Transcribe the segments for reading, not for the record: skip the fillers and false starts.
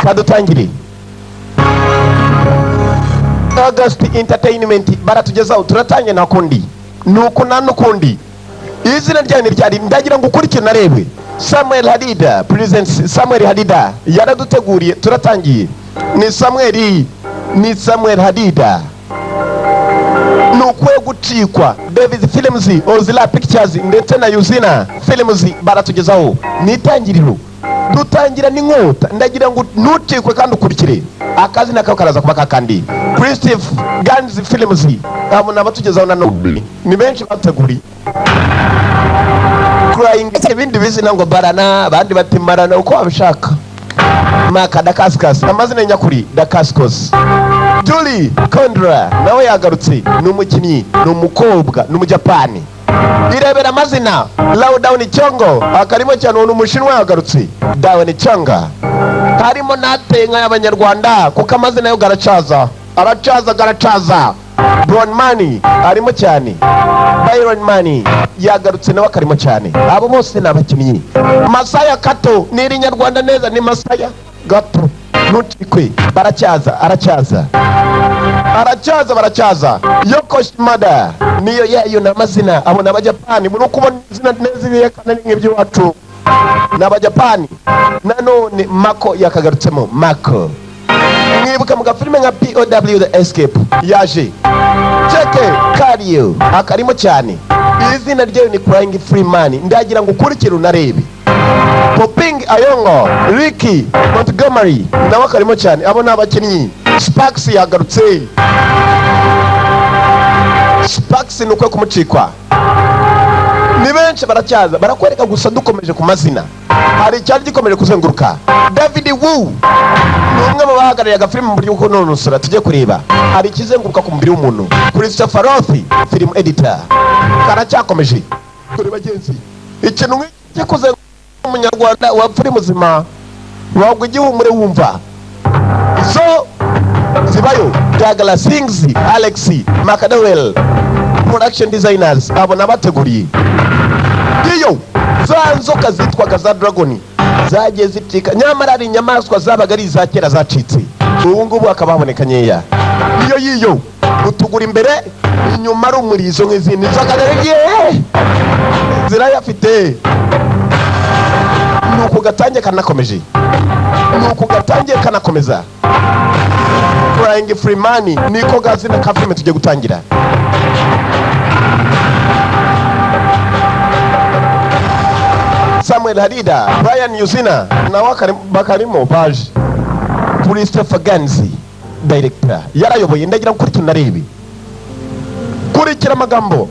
kadutangire. August Entertainment baratugezaho turatangiye nakundi nuko nanukundi izina ryane ryari ndagira ngo ukurikire narebwe. Samuel Hadida presents Samuel Hadida yaraduteguriye turatangiye. Ni Samuel Hadida nukwe gucikwa. David Films, Ozila Pictures ndetse na Yuzina Films baratugezaho nitangiriro. Dutangira n'inkota ndagira ngo nucikwe kandi ukurikire akazi nako karaza kuba kakandi. Christophe Guns Films abo nabatugezaho na none ni benshi bateguri crying ibindi bizina ngo barana abandi batimarana uko abishaka. Maka Dakaskos amazina nyakuri Dakaskos. Julie Kondra nawe yagarutse ni umukinnyi ni umukobwa ni umujapani. Irebera amazina Lowdown Chongo akarimo cyane umushinwa yagarutse Dawn Changa. Harimo natenga y'abanyarwanda kuko amazina yo garacaza Brown Money arimo cyane. Byron Money yagarutse nawe akarimo cyane. Abo bose nabakinnyi. Masaya Kato ni Nyarwanda neza ni Masaya Gato nucikwe baracyaza Yoko Shimada niyo yayo namazina abo n'abajapani muri kubona izina neza biyekana nk'ibyo wacu n'abajapani. Nanone Mako yakagarutsemo Mako. Mwibuka mu gafilime nka POW The Escape yaje. Cheke Kario akarimo cyane. Izina ryayo ni Crying Freeman ndagira ngo ukurikire unarebe. Poping Ayongo Ricky Montgomery nawe akarimo cyane abo n'abakinnyi. Sparks yagarutse. Sparks nuko kumucikwa ni benshi baracyaza barakwereka gusa dukomeje ku mazina. Hari cyari gikomeje kuzenguruka. David Wu ni umwe mu bahagarariye agafilime mu buryo bwo kunonosora tujye kureba. Hari ikizenguruka ku mubiri w'umuntu. Christopher Rothi film editor karacyakomeje kuri bagenzi. Ikintu nk'iki kuzenguruka umunyarwanda wapfuri muzima wagwa igihumure wumva so zibayo. Douglas Sings Alex McDowell production designers abo nabateguriye. Iyo za nzoka zitwaga za dragon zagiye zitika nyamara ari inyamaswa zabaga ari za kera zacitse ubu ngubu akababoneka nyeya. Iyo utugura imbere inyuma ari umurizo nk'izindi nzoka zirayafite. Nuko gatangiye kanakomeza Crying Freeman niko gazina ka filime tujye gutangira. Samuel Hadida Brian Yuzina nawe bakarimo page. Christopher Guns director yarayoboye ndagira kuri tunarebe kurikira amagambo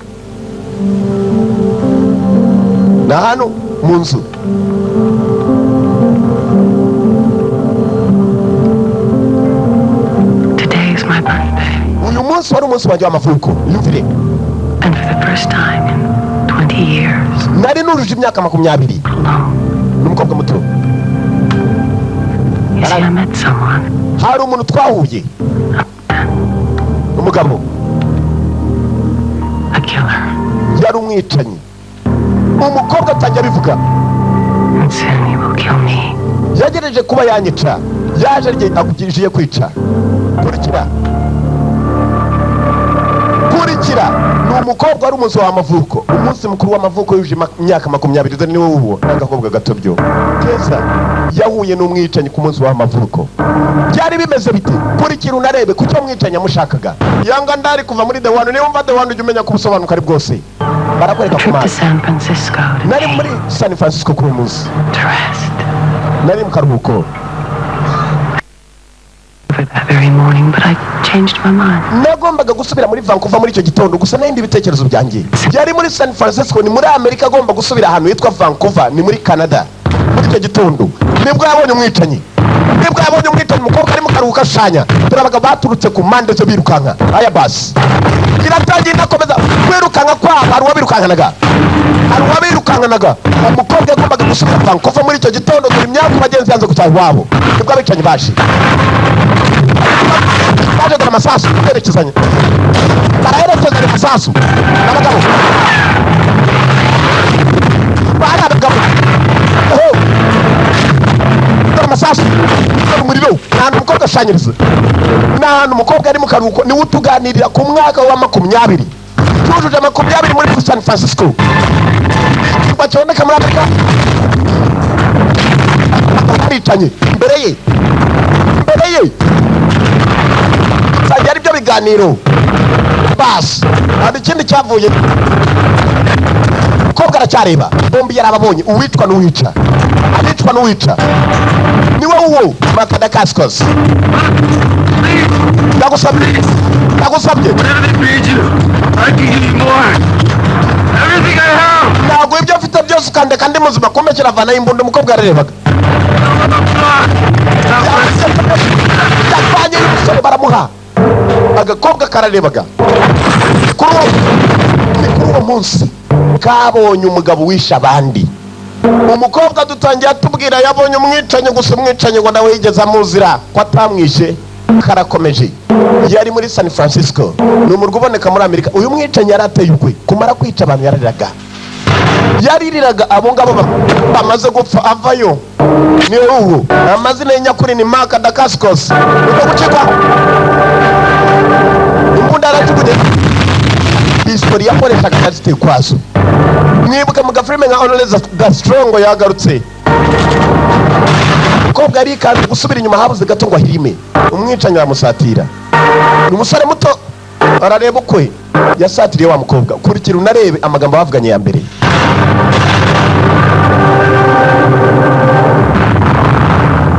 na hano munzu. Uyu munsi wari umunsi wanjye w'amavuko yumvire. And for the first time in 20 years nari nuruje imyaka 20 n'umukobwa muto. I met someone. Hari umuntu twahuye umugabo a killer. Yari umwicanyi. Umukobwa atajya bivuga. And soon he will kill me. Yagereje kuba yanyica yaje rye akugirije kwica. Kurikira ni umukobwa wari umunsi w'amavuko. Umunsi mukuru w'amavuko yuje imyaka 20 niwe uwo n'agakobwa gatobyo keza yahuye n'umwicanyi ku munsi w'amavuko. Byari bimeze bite? Kurikira unarebe kucyo umwicanyi amushakaga. Yanga ndari kuva muri The One niyo mva The One ujye umenya kubusobanuka ari bwose. Barakwereka ku mazi. Nari muri San Francisco kuri munsi. Nari mu karuhuko. That very morning, but I changed my mind. Nagombaga gusubira muri Vancouver muri icyo gitondo gusa n'indi bitekerezo byanjye. Byari muri San Francisco ni muri Amerika, agomba gusubira ahantu yitwa Vancouver ni muri Canada. Muri icyo gitondo nibwo yabonye umwicanyi. Umukobwa ari mu karuhuko ashanya. Turabaga baturutse ku mande zo birukanka. Aya basi. Kiratangiye nakomeza kwirukanka kwa hari wabirukankanaga. Umukobwa yagombaga gusubira Vancouver muri icyo gitondo dore imyaka bagenzi yanze ku cyaro wabo. Nibwo abicanyi bashi. Baje kwa masasu yerekezanye. Baraherekezanya masasu. N'abagabo. Abagabo. Kwa masasu. Muri udashanyiriza ni ahantu umukobwa ari mu karuhuko niwe utuganirira ku mwaka wa 20 tujuje 20 muri San Francisco bakiboneka muri Amerika baricanye imbere ye sajya ari byo biganiro basi hari ikindi cyavuye umukobwa aracyareba bombi yarababonye uwitwa n'uwica abicwa n'uwica niwe uwo Makadakaskos ndagusabye ntabwo ibyo afite byose ukandeka ndi muzima kumbe kiravana imbunda umukobwa yararebaga yavanye y'umusore baramuha agakobwa kararebaga kuri uwo munsi kabonye umugabo wishe abandi umukobwa dutangiye atubwira yabonye umwicanyi gusa umwicanyi ngo nawe yigeze amuzira ko atamwishe karakomeje yari muri San Francisco ni umurwa uboneka muri Amerika uyu mwicanyi yarateye ukwe kumara kwica abantu yaririraga abo ngabo bamaze gupfa avayo ni uwo amazina y'nyakuri ni Makadakaskos uko gucika imbunda aratugude history yakoreshaga kazite kwazo mwibuka mu gafilme nka Honores Gastrongo yagarutse umukobwa ari kandi gusubira inyuma habuze gato ngo ahirime umwicanyi wamusatira umusore muto arareba ukwe yasatiriye wa mukobwa kurikira unarebe amagambo bavuganye ya mbere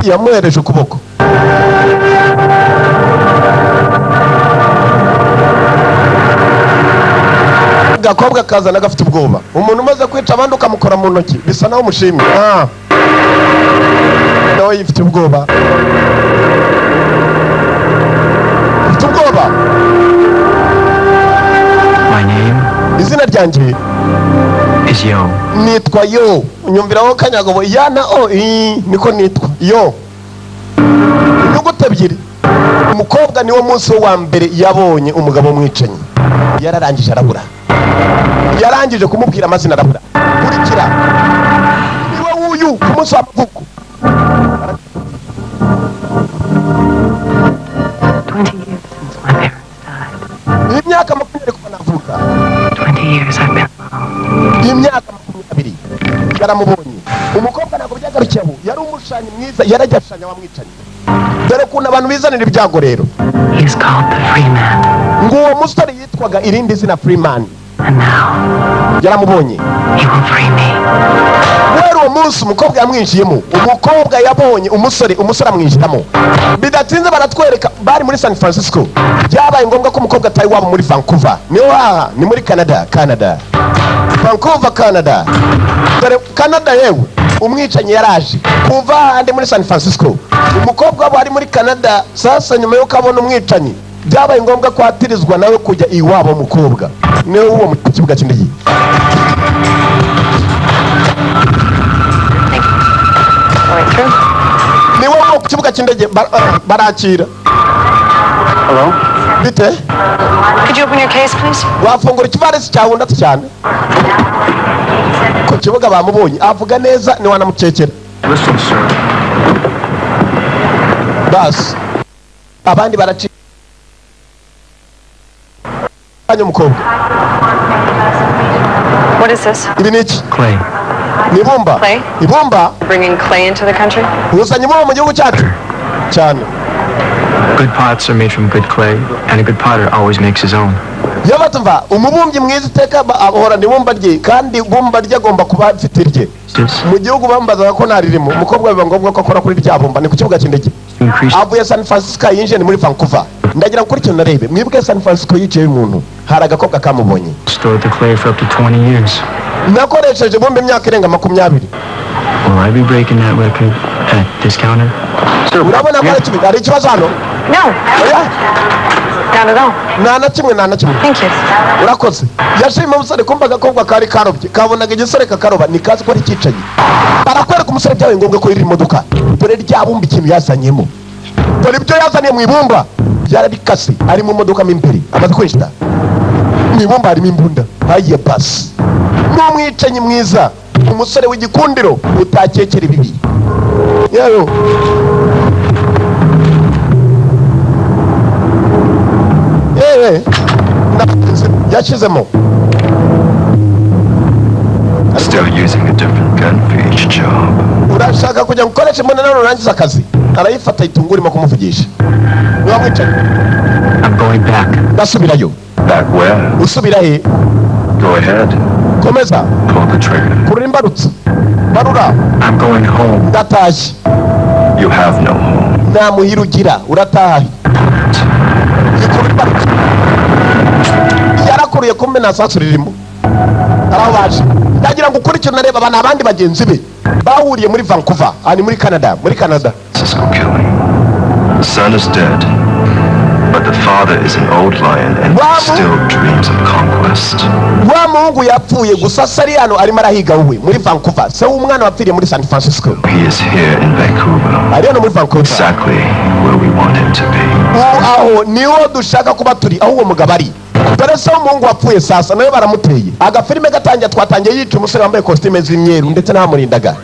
yamuhereje ukuboko gakobwa kazana gafite ubwoba umuntu umaze kwica abandi ukamukora mu ntoki bisa naho umushimye nawe yifite ubwoba My name izina ryanjye is Yo. nitwa Yo unyumviraho kanyagobo yana niko nitwa Yo inyuguti ebyiri umukobwa niwo munsi wa mbere yabonye umugabo mwicanyi yararangije arabura yarangije kumubwira amazina arabura kurikira niwe uyu ku munsi w'amavuko 20 years since my parents died. imyaka 20 kuva navuka 20 years I've been alone. imyaka 20 yaramubonye umukobwa ntabwo byagarukiyeho yari umushanyi mwiza yarajyashanya wamwicanyi dore kuntu abantu bizanira ibyago rero He is called the free man. ngo uwo musore yitwaga irindi zina Freeman And now, yaramubonye he will free me. wera uwo munsi umukobwa yamwinjiyemo umukobwa yabonye umusore amwinjiramo bidatinze baratwereka bari muri San Francisco byabaye ngombwa ko umukobwa ataye wabo muri Vancouver niho haha ni muri Canada Vancouver Canada dore Canada yewe umwicanyi yaraje kuva handi muri San Francisco umukobwa wabo ari muri Canada sasa nyuma yo kabona umwicanyi byabaye ngombwa ko atirizwa nawe kujya iwabo umukobwa niwe uwo mu kibuga cy'indege niwe uwo ku kibuga cy'indege barakira Hello? bite Could you open your case, please? wafungura ikivarisi cyawe ndetse cyane ku kibuga bamubonye avuga neza ntiwanamukekera Listen, sir. basi abandi baracika umukobwa What is this? ibi ni iki Clay. ni ibumba Clay? ibumba Bringing clay into the country? uzanye ibumba mu gihugu cyacu cyane Good pots are made from good clay, and a good potter always makes his own. iyo batumva umubumbyi mwiza iteka ahorana ibumba rye kandi ibumba rye agomba kuba afite irye This mu gihugu bambazaga ko ntaririmo umukobwa biba ngombwa ko akora kuri rya bumba ni ku kibuga cy'indege to increase avuye San Francisco yinjiye muri Vancouver ndagira ngo kurikirana narebe mwibuke San Francisco yicaye umuntu hari agakobwa kamubonye stored the clay for up to 20 years. nakoresheje bombe imyaka irenga 20 Will I be breaking that record at this counter? Sir, urabona ko hari ikibazo hano No, oya not at all. nta na kimwe Thank you. urakoze yashima umusore kumva agakobwa kari karobye kabonaga igisore kakaroba nikazi ko ari cyicaye barakwereka umusore byabaye ngombwa ko yiri imodoka dore rya bumba ikintu yazanyemo dore ibyo yazaniye mu ibumba byararikase ari mu modoka mo imbere amaze kwinjira mu ibumba harimo imbunda hayiye basi n'umwicanyi mwiza umusore w'igikundiro utakekera ibibi yewe yashizemo. Still using a different gun for each job. Urashaka kujya gukoresha imbunda nurangiza akazi. Arayifata itungura irimo kumuvugisha. Niba mwicaye. I'm going back. Ndasubirayo. Back where? Usubira he? Go ahead. Komeza. Pull the trigger. Kurura imbarutso. Barura. I'm going home. Ndatashye. You have no home. Nta muhira ugira, urataha. Yikurura imbarutso. Yarakuruye kumbe nta sasu ririmo. Araho baje. Ndagira ngo ukurikirane areba abana abandi bagenzi be bahuriye muri Vancouver, ani muri Canada, Cisco killing. The son is dead, but the father is an old lion and still dreams of conquest. Wa muhungu yapfuye gusa sari hano arimo arahiga wowe muri Vancouver. Se umwana wapfiriye muri San Francisco. He is here in Vancouver. Ari hano muri Vancouver. Exactly where we want him to be. Aho niho dushaka kuba turi, aho uwo mugabo ari. Dore se umuhungu wapfuye sasa nawe baramuteye. Agafilime gatangiye twatangiye yica umusore wambaye costume z'imyeru ndetse n'amurindaga.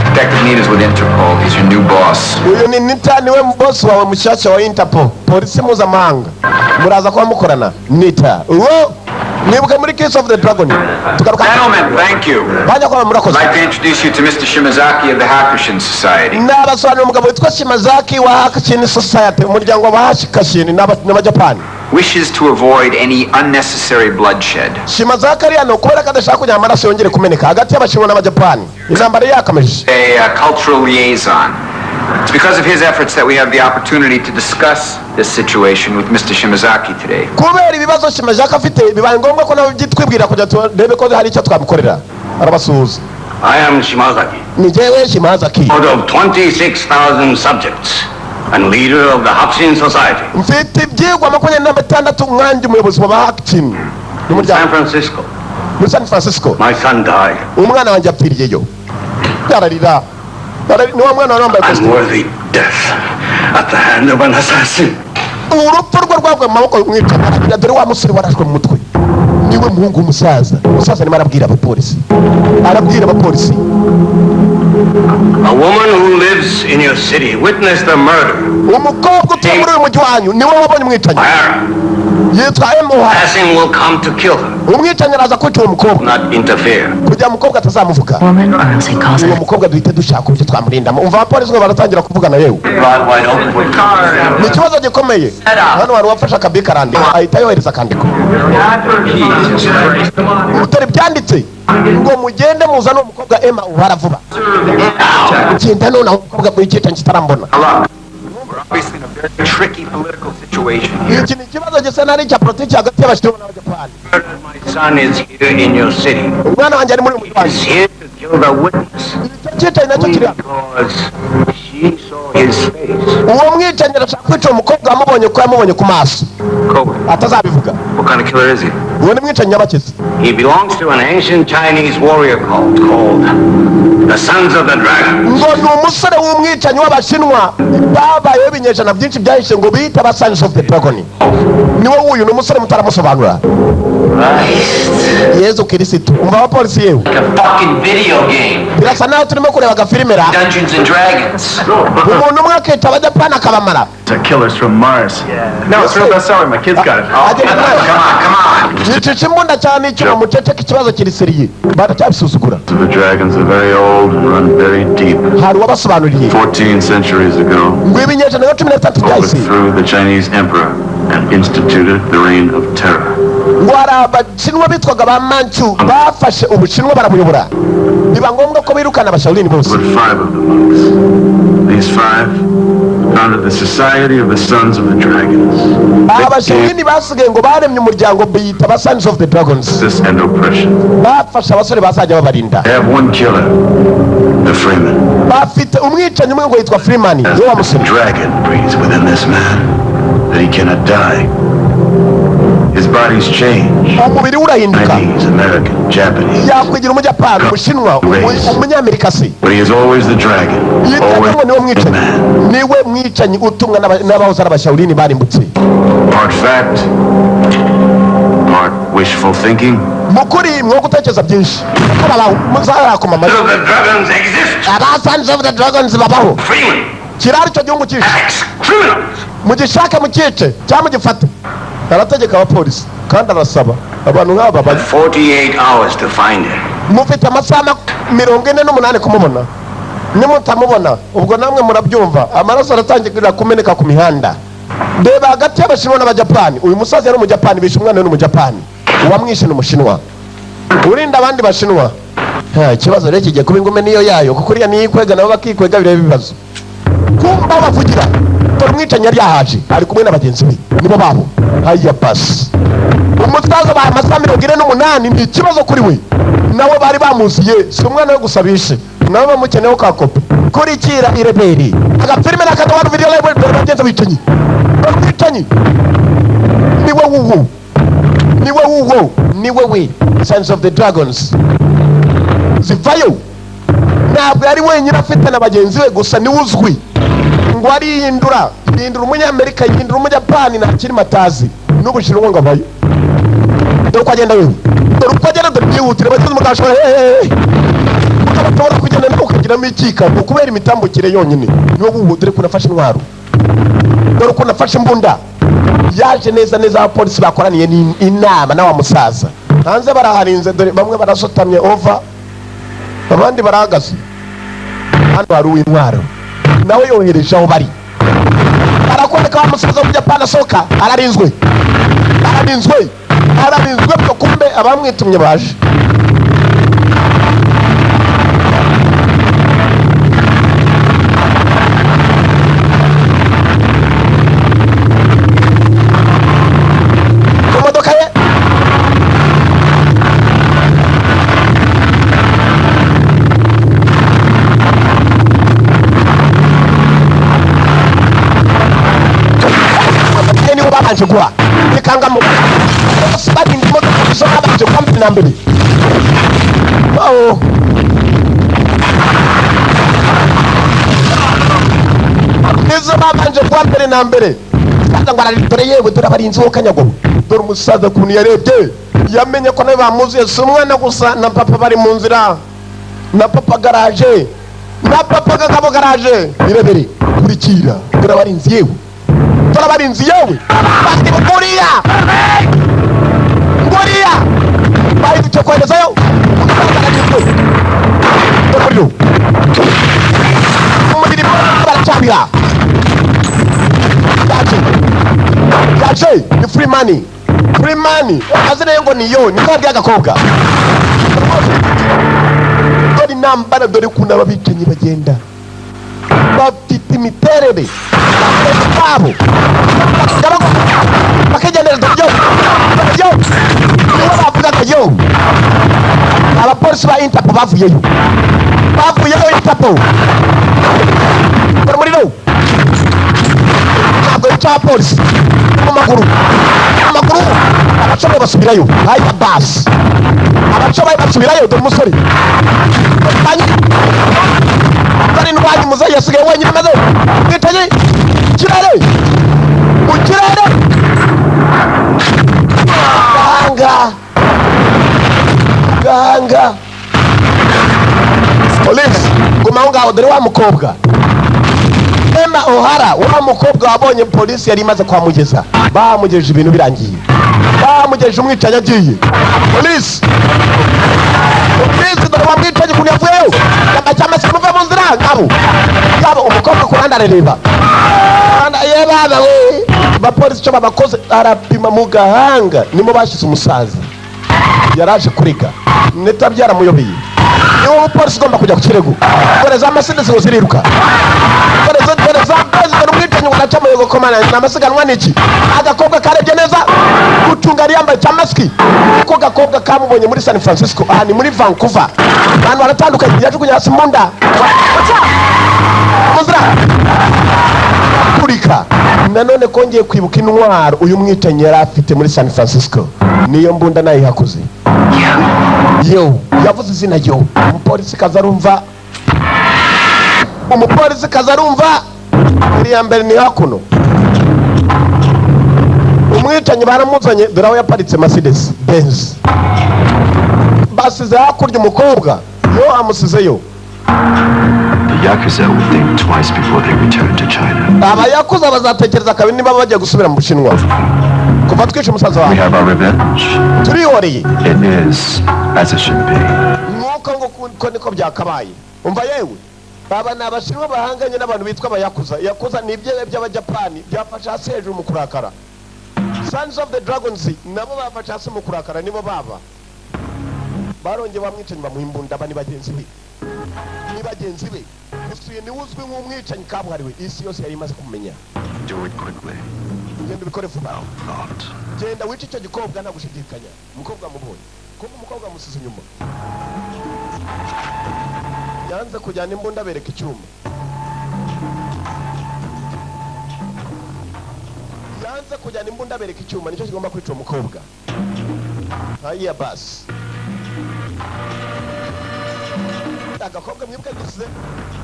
Detective Nita is with Interpol. He's your new boss. Uyu ni Nita, niwe boss wawe mushyashya wa Interpol, polisi mpuzamahanga. Muraza kuba mukorana. Nita uwo nibuke muri Case of the Dragon. Gentlemen, thank you. Bajya kwa murakoze. I'd like to introduce you to Mr. Shimazaki of the Hakushin Society. Nabasobanurira umugabo witwa Shimazaki wa Hakushin Society, umuryango wa Hakushin n'Abajapani. Wishes to avoid any unnecessary bloodshed. Shimazaki ari hano kubera ko adashaka kugira amaraso yongere kumeneka hagati y'Abashinwa n'Abajapani. Intambara yakameje. A cultural liaison. It's because of his efforts that we have the opportunity to discuss this situation with Mr. Shimazaki today. Kubera ibibazo Shimazaki afite bibaye ngombwa ko nawe byitwibwira kujya turebe ko hari icyo twamukorera. Arabasuhuza. I am Shimazaki. Ni jewe Shimazaki. Out of 26,000 subjects and leader of the Hakushin Society. Mfite ibyigwa 26 umwanjye umuyobozi wa Hakushin. In San Francisco. Muri San Francisco. My son died. Umwana wanjye apfiriyeyo. Yararira. Ni wa mwana wambaye costume. Unworthy death at the hand of an assassin. Urupfu rwe rwagwe mu maboko y'umwicanyi. Dore wa musore warashwe mu mutwe. Niwe muhungu umusaza. Umusaza ni marabwira abapolisi. A woman who lives in your city witnessed the murder. Umukobwa utuye muri uyu mujyi wanyu niwe wabonye umwicanyi. Yitwa Emoha. Passing will come to kill her. Umwicanyi araza kwica uwo mukobwa. Not interfere. Kugira umukobwa atazamuvuga. Woman, or else he calls Uwo it. mukobwa duhite dushaka uburyo twamurindamo. Umva abapolisi ngo baratangira kuvugana yewe. Ni ikibazo gikomeye. Hano wari wafashe akabika arandika ahita yohereza akandiko. Utari byanditse ngo mugende muzana umukobwa Emma uhara vuba. Ugenda none umukobwa muri cyica kitarambona. We're obviously in a very tricky political situation here. Iki ni ikibazo gisa nari cya politiki hagati y'Abashinwa n'Abajapani. My son is here in your city. Umwana wanjye ari muri uyu mujyi He's here to kill the witness. cyica nacyo kiri hano. Because she saw his face. Uwo mwicanyi arashaka kwica umukobwa yamubonye ku maso. Code. Atazabivuga. What kind of killer is he? Uwo ni mwicanyi nyabakizi. He belongs to an ancient Chinese warrior cult called the Sons of the Dragon. Ngo ni umusore w'umwicanyi w'Abashinwa babayeho ibinyejana byinshi byahishe ngo bita aba Sons of the Dragon. Niwe wuyu ni umusore mutaramusobanura. Yezu Kirisitu. Umva abapolisi yewe. A fucking video game. Birasa naho turimo kureba agafilime ra. Dungeons and Dragons. Umuntu umwe akita Abajapani akabamara. The killer's from Mars. No, it's real bestseller. My kids got it. Come on. Yicisha imbunda cyane icyuma muceceka ikibazo kiri seriye. Baracyabisuzugura. The dragons are very old and run very deep. Hari wabasobanuriye. 14 centuries ago, Ngo ibinyejana yo 13 byahise. overthrew the Chinese emperor and instituted the reign of terror. Ngo hari Abashinwa bitwaga ba Manchu bafashe Ubushinwa barabuyobora. Biba ngombwa ko birukana Abashaolin bose. But 5 of the monks, these 5, founded the Society of the Sons of the Dragons. Abashaolin basigaye ngo baremye umuryango biyita aba Sons of the Dragons. This and oppression. Bafashe abasore bazajya babarinda. They have one killer, the Freeman. Bafite umwicanyi umwe ngo yitwa Freeman. As Niwe the wamusore. dragon breathes within this man, that he cannot die. His body's changed. Umubiri we urahinduka. Chinese, American, Japanese. Yakwigira Umujapani, Umushinwa, Umunyamerika se. But he is always the dragon. Always Yitwa niwe the mwicanyi. man. Niwe mwicanyi utumwa n'abahoze ari Abashaolin barimbutse. Part fact, part wishful thinking. Mukuri mwo gutekereza byinshi. Muzakoma Sons of the Dragons exist. aba Sons of the Dragons babaho. Freeman. Kirari cyo gihugu cyinshi. Ex-criminals. Mugishake mukice cyangwa mugifate. Arategeka abapolisi. kandi arasaba abantu nk'aba 48 hours to find him. mufite amasaha 48 kumubona. Nimutamubona ubwo namwe murabyumva, amaraso aratangira kumeneka ku mihanda. Reba hagati y'Abashinwa n'Abajapani, uyu musaza yari Umujapani, bishe umwana n'Umujapani, uwamwishe n'Umushinwa, urinda abandi Bashinwa. Ikibazo rero kigiye kuba ingume niyo yayo, kuko uriya niyikwega nabo bakikwega bireba ibibazo. Kumva bavugira dore umwicanyi yari yahaje ari kumwe n'abagenzi be nibo babo. Haya basi umusaza ba amasaha 48 ni ikibazo kuri we, nawe bari bamuziye, si umwana we gusabishe, nawe bamukeneyeho ka kopi. Kurikira ireberi agafilime n'akadobantu video live dore bagenzi bicanyi bicanyi niwe wuwo niwe we Sons of the Dragons zivayo. Ntabwo yari wenyine afite na bagenzi we gusa, ni uzwi ngo arihindura Umunyamerika, yihindura Umujapani, ntakiri matazi n'Ubushinwa ngo abayo. Dore uko agenda wewe, dore uko agenda, dore byihutire bageze mu gashora ukabashobora kugenda nawe ukagiramo ikika, ni ukubera imitambukire yonyine. Niwo wuwo, dore ko nafashe intwaro, dore ko nafashe imbunda. Yaje neza abapolisi bakoraniye inama na wa musaza hanze baraharinze, dore bamwe barasotamye over, abandi barahagaze. Hano hari uw'intwaro nawe yohereje aho bari, arakoneka wa musaza w'Umujapani asohoka, ararinzwe byo kumbe abamwitumye baje. Imodoka ye nibo babanje guha ikangamo bari ndimo gusoma babanje kwambira nambere. Nizo babanje kwambira nambere kandi ngo araripere yewe, dore abarinzi wo Kanyagoro. Dore umusaza kuntu yarebye yamenye ko nawe bamuzuye, si umwana gusa na papa bari mu nzira, na papa garaje, na papa Kagabo garaje. Irebere kurikira, dore abarinzi yewe, dore abarinzi yewe bandi buriya bari cyo kwerezayo umubiri baracabira. Yaje ni free money azina ngo niyo ni kandi agakobwa. Dore nambara, dore kuna babicanyi bagenda bafite imiterere babo bakagendereza yo niba bavugaga yo. Abapolisi ba Interpol bavuyeyo Interpol bari muri no ntabwo yica polisi mu maguru abacobaye basubirayo. Haya basi abacobaye basubirayo, dore umusore bari ndwanyi muzeyi yasigaye wenyine maze bwitanyi mu kirere gahanga polisi guma aho ngaho. Dore wa mukobwa Emma O'Hara, wa mukobwa wabonye polisi yari imaze kwamugeza, bamugejeje ibintu birangiye, bamugejeje umwicanyi agiye. Polisi dore wamwicanyi kuntu yavuyeyo cyangwa se muve mu nzira ngabo umukobwa ku ruhande arareba yebaba we. Abapolisi cyo babakoze arapima mu gahanga, nimo bashyize umusaza yaraje kuriga neta byaramuyobeye. Niwo umupolisi ugomba kujya ku kirego, dore za Mercedes ngo ziriruka, dore za president umwicanyi unaca mu komana n'amasiganwa n'iki. Agakobwa karebye neza gucunga yambaye cyamaski, ko gakobwa kamubonye muri San Francisco, ni muri Vancouver, abantu baratandukanye, yajugunya hasi munda muzira kurika. Nanone kongeye kwibuka intwaro uyu mwicanyi yari afite muri San Francisco, niyo mbunda nayo hakuze yo yavuze izina yo. Umupolisi kazarumva iri ya mbere ni hakuno. Umwicanyi baramuzanye, dore aho yaparitse Mercedes Benz, basize hakurya umukobwa yo amusizeyo. Yakuza would think twice before they return to China. Abayakuza bazatekereza kabiri niba bagiye gusubira mu Bushinwa. Kuva twishe umusaza We wawe. have our revenge. Turihoreye. It is as it should be. Nuko ngo niko byakabaye. Umva yewe. Baba ni Abashinwa bahanganye n'abantu bitwa Abayakuza. Yakuza ni ibyo by'Abajapani byafasha hasi hejuru mu kurakara. Sons of the Dragons nabo bafasha hasi mu kurakara nibo baba. Barongeye bamwicanyi bamuhimbunda bani bagenzi be. Ni bagenzi be. Usuye ni uzwi nk'umwicanyi kabuhariwe isi yose yari imaze kumenya. Do it quickly. Genda ubikore vuba. Not. Genda wice icyo gikobwa nta gushidikanya. Umukobwa mubonye. Kuko umukobwa amusize inyuma. Yanze kujyana imbunda bereka icyuma. Yanze kujyana imbunda bereka icyuma nicyo kigomba kwica umukobwa. Haya basi. Agakobwa mwibuke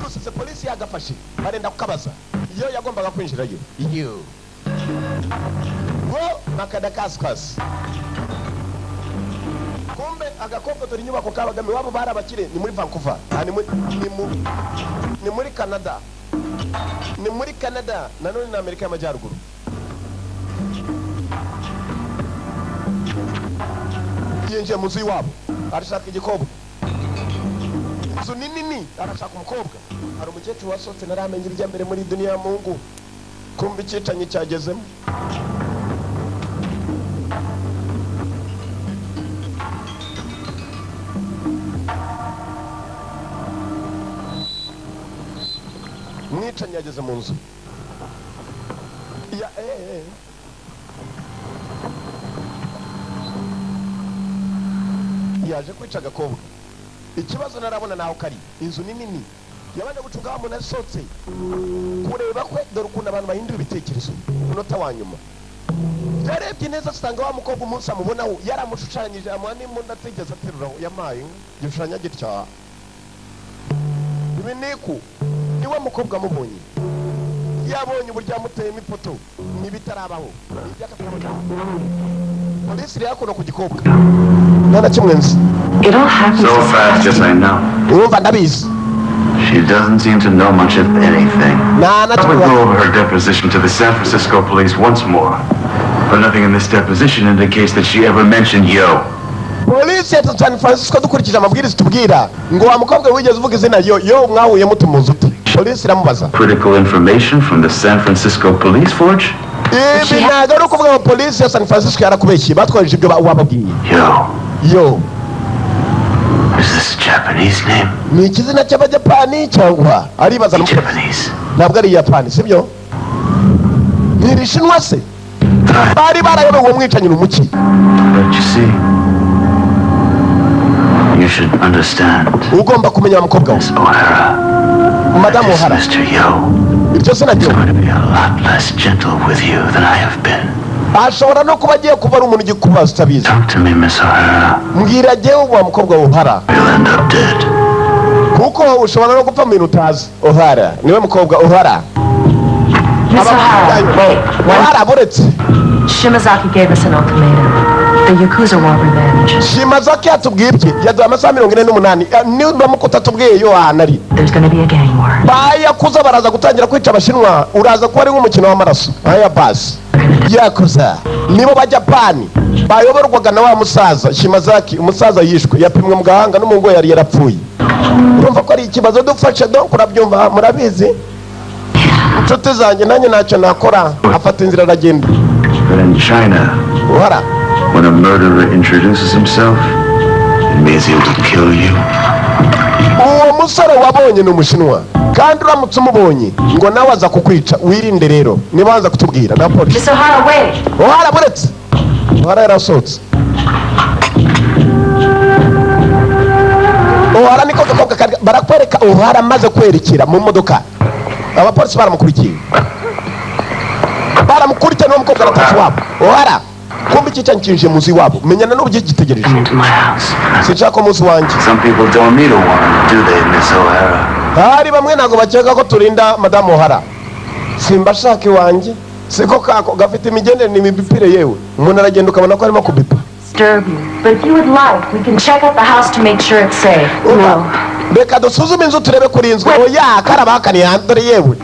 gusize polisi yagafashe barenda kukabaza iyo yagombaga kwinjirayo iyo wo nakadakaskasi kumbe agakobwa dore inyubako kabagame wabo barabakire ni muri Vancouver ni muri Canada nanone na Amerika y'Amajyaruguru. Yinjiye mu nzu iwabo arashaka igikobwa inzu nini arashaka umukobwa hari umukecuru wasohotse naramenye irya mbere muri dunia ya Mungu kumva icyicanyi cyagezemo. Mwicanyi yageze mu nzu ya yaje kwica agakobwa. Ikibazo narabona naho kari inzu nini yabanje gucunga wa muntu asotse kureba kwe dore ukuntu abantu bahindura ibitekerezo unota wa nyuma. Yarebye neza asanga wa mukobwa umunsi amubonaho yaramushushanyije amwana imbunda atigeze aterura yamaye gishushanyo gitya. Ibi niku niwe mukobwa amubonye yabonye uburyo yamuteyemo ipoto n'ibitarabaho polisi yakono ku gikobwa nana kimwe nzi. It all happens So fast, yes I know. Urumva ndabizi. She doesn't seem to know much of anything. Na I would go over her deposition to the San Francisco police once more. But nothing in this deposition indicates that she ever mentioned Yo. Polisi ya San Francisco dukurikije amabwiriza tubwira ngo wa mukobwa wigeze uvuga izina yo mwahuye mutumuza uti. Polisi iramubaza. Critical information from the San Francisco police forge? Ibi ntago ari ukuvuga ngo polisi ya San Francisco yarakubeshye batwaje ibyo wababwiye. Yo. Is this a Japanese name? Ni ikizina cy'Abajapani cyangwa aribaza no Japanese. ntabwo ari Japani sibyo? Ni Rishinwa se? Bari barayobewe uwo mwicanyi n'umuki. But you see, you should understand. Ugomba kumenya umukobwa we. Miss O'Hara. Madame O'Hara. Mr. Yo. Iryo zina He's ryo. going to be a lot less gentle with you than I have been. Ashobora no kuba agiye kuba ari umuntu ugikubaza utabizi. Talk to me, Miss O'Hara. Mbwira jewe wa mukobwa O'Hara. You'll end up dead. Kuko ushobora no gupfa mu bintu utazi. O'Hara niwe mukobwa O'Hara. Miss O'Hara, wait. O'Hara buretse. Shimazaki gave us an ultimatum. The Yakuza want revenge. Shimazaki yatubwiye ibye yaduha amasaha 48 niba mukuta tubwiye yo ahanari. There's gonna be a gang war. Bayakuza baraza gutangira kwica Abashinwa uraza kuba ari nk'umukino w'amaraso. Aya basi. Yakuza nibo Bajapani bayoborwaga na wa musaza Shimazaki. Umusaza yishwe yapimwe mu gahanga n'umungo yari yarapfuye. Urumva ko ari ikibazo dufashe do kurabyumva murabizi. Inshuti zanjye nanjye ntacyo nakora afata inzira aragenda. But in China, O'Hara when a murderer introduces himself, it means he will kill you. uwo musore wabonye ni Umushinwa kandi uramutse umubonye ngo nawe aza kukwica wirinde rero niba waza kutubwira na polisi. Miss O'Hara, wait. O'Hara buretse. O'Hara yarasohotse. O'Hara niko gakobwa barakwereka O'Hara amaze kwerekera mu modoka. Abapolisi baramukurikiye. Baramukurikiye n'uwo mukobwa aratashye wabo. O'Hara kumbe icyicanyi kinjiye mu nzu iwabo menyana n'uburyo gitegereje. Into my house. Sinshaka umunsi wanjye. Some people don't need a warrant, do they, Miss O'Hara? Hari bamwe ntabwo bakeka ko turinda Madame O'Hara. Simbashaka iwanjye. Siko kako gafite imigendere n'imibipire yewe. Umuntu aragenda ukabona ko arimo kubipa. Disturb you. But if you would like, we can check out the house to make sure it's safe. No. reka dusuzume inzu turebe kuri inzu oya karabakaniye dore yewe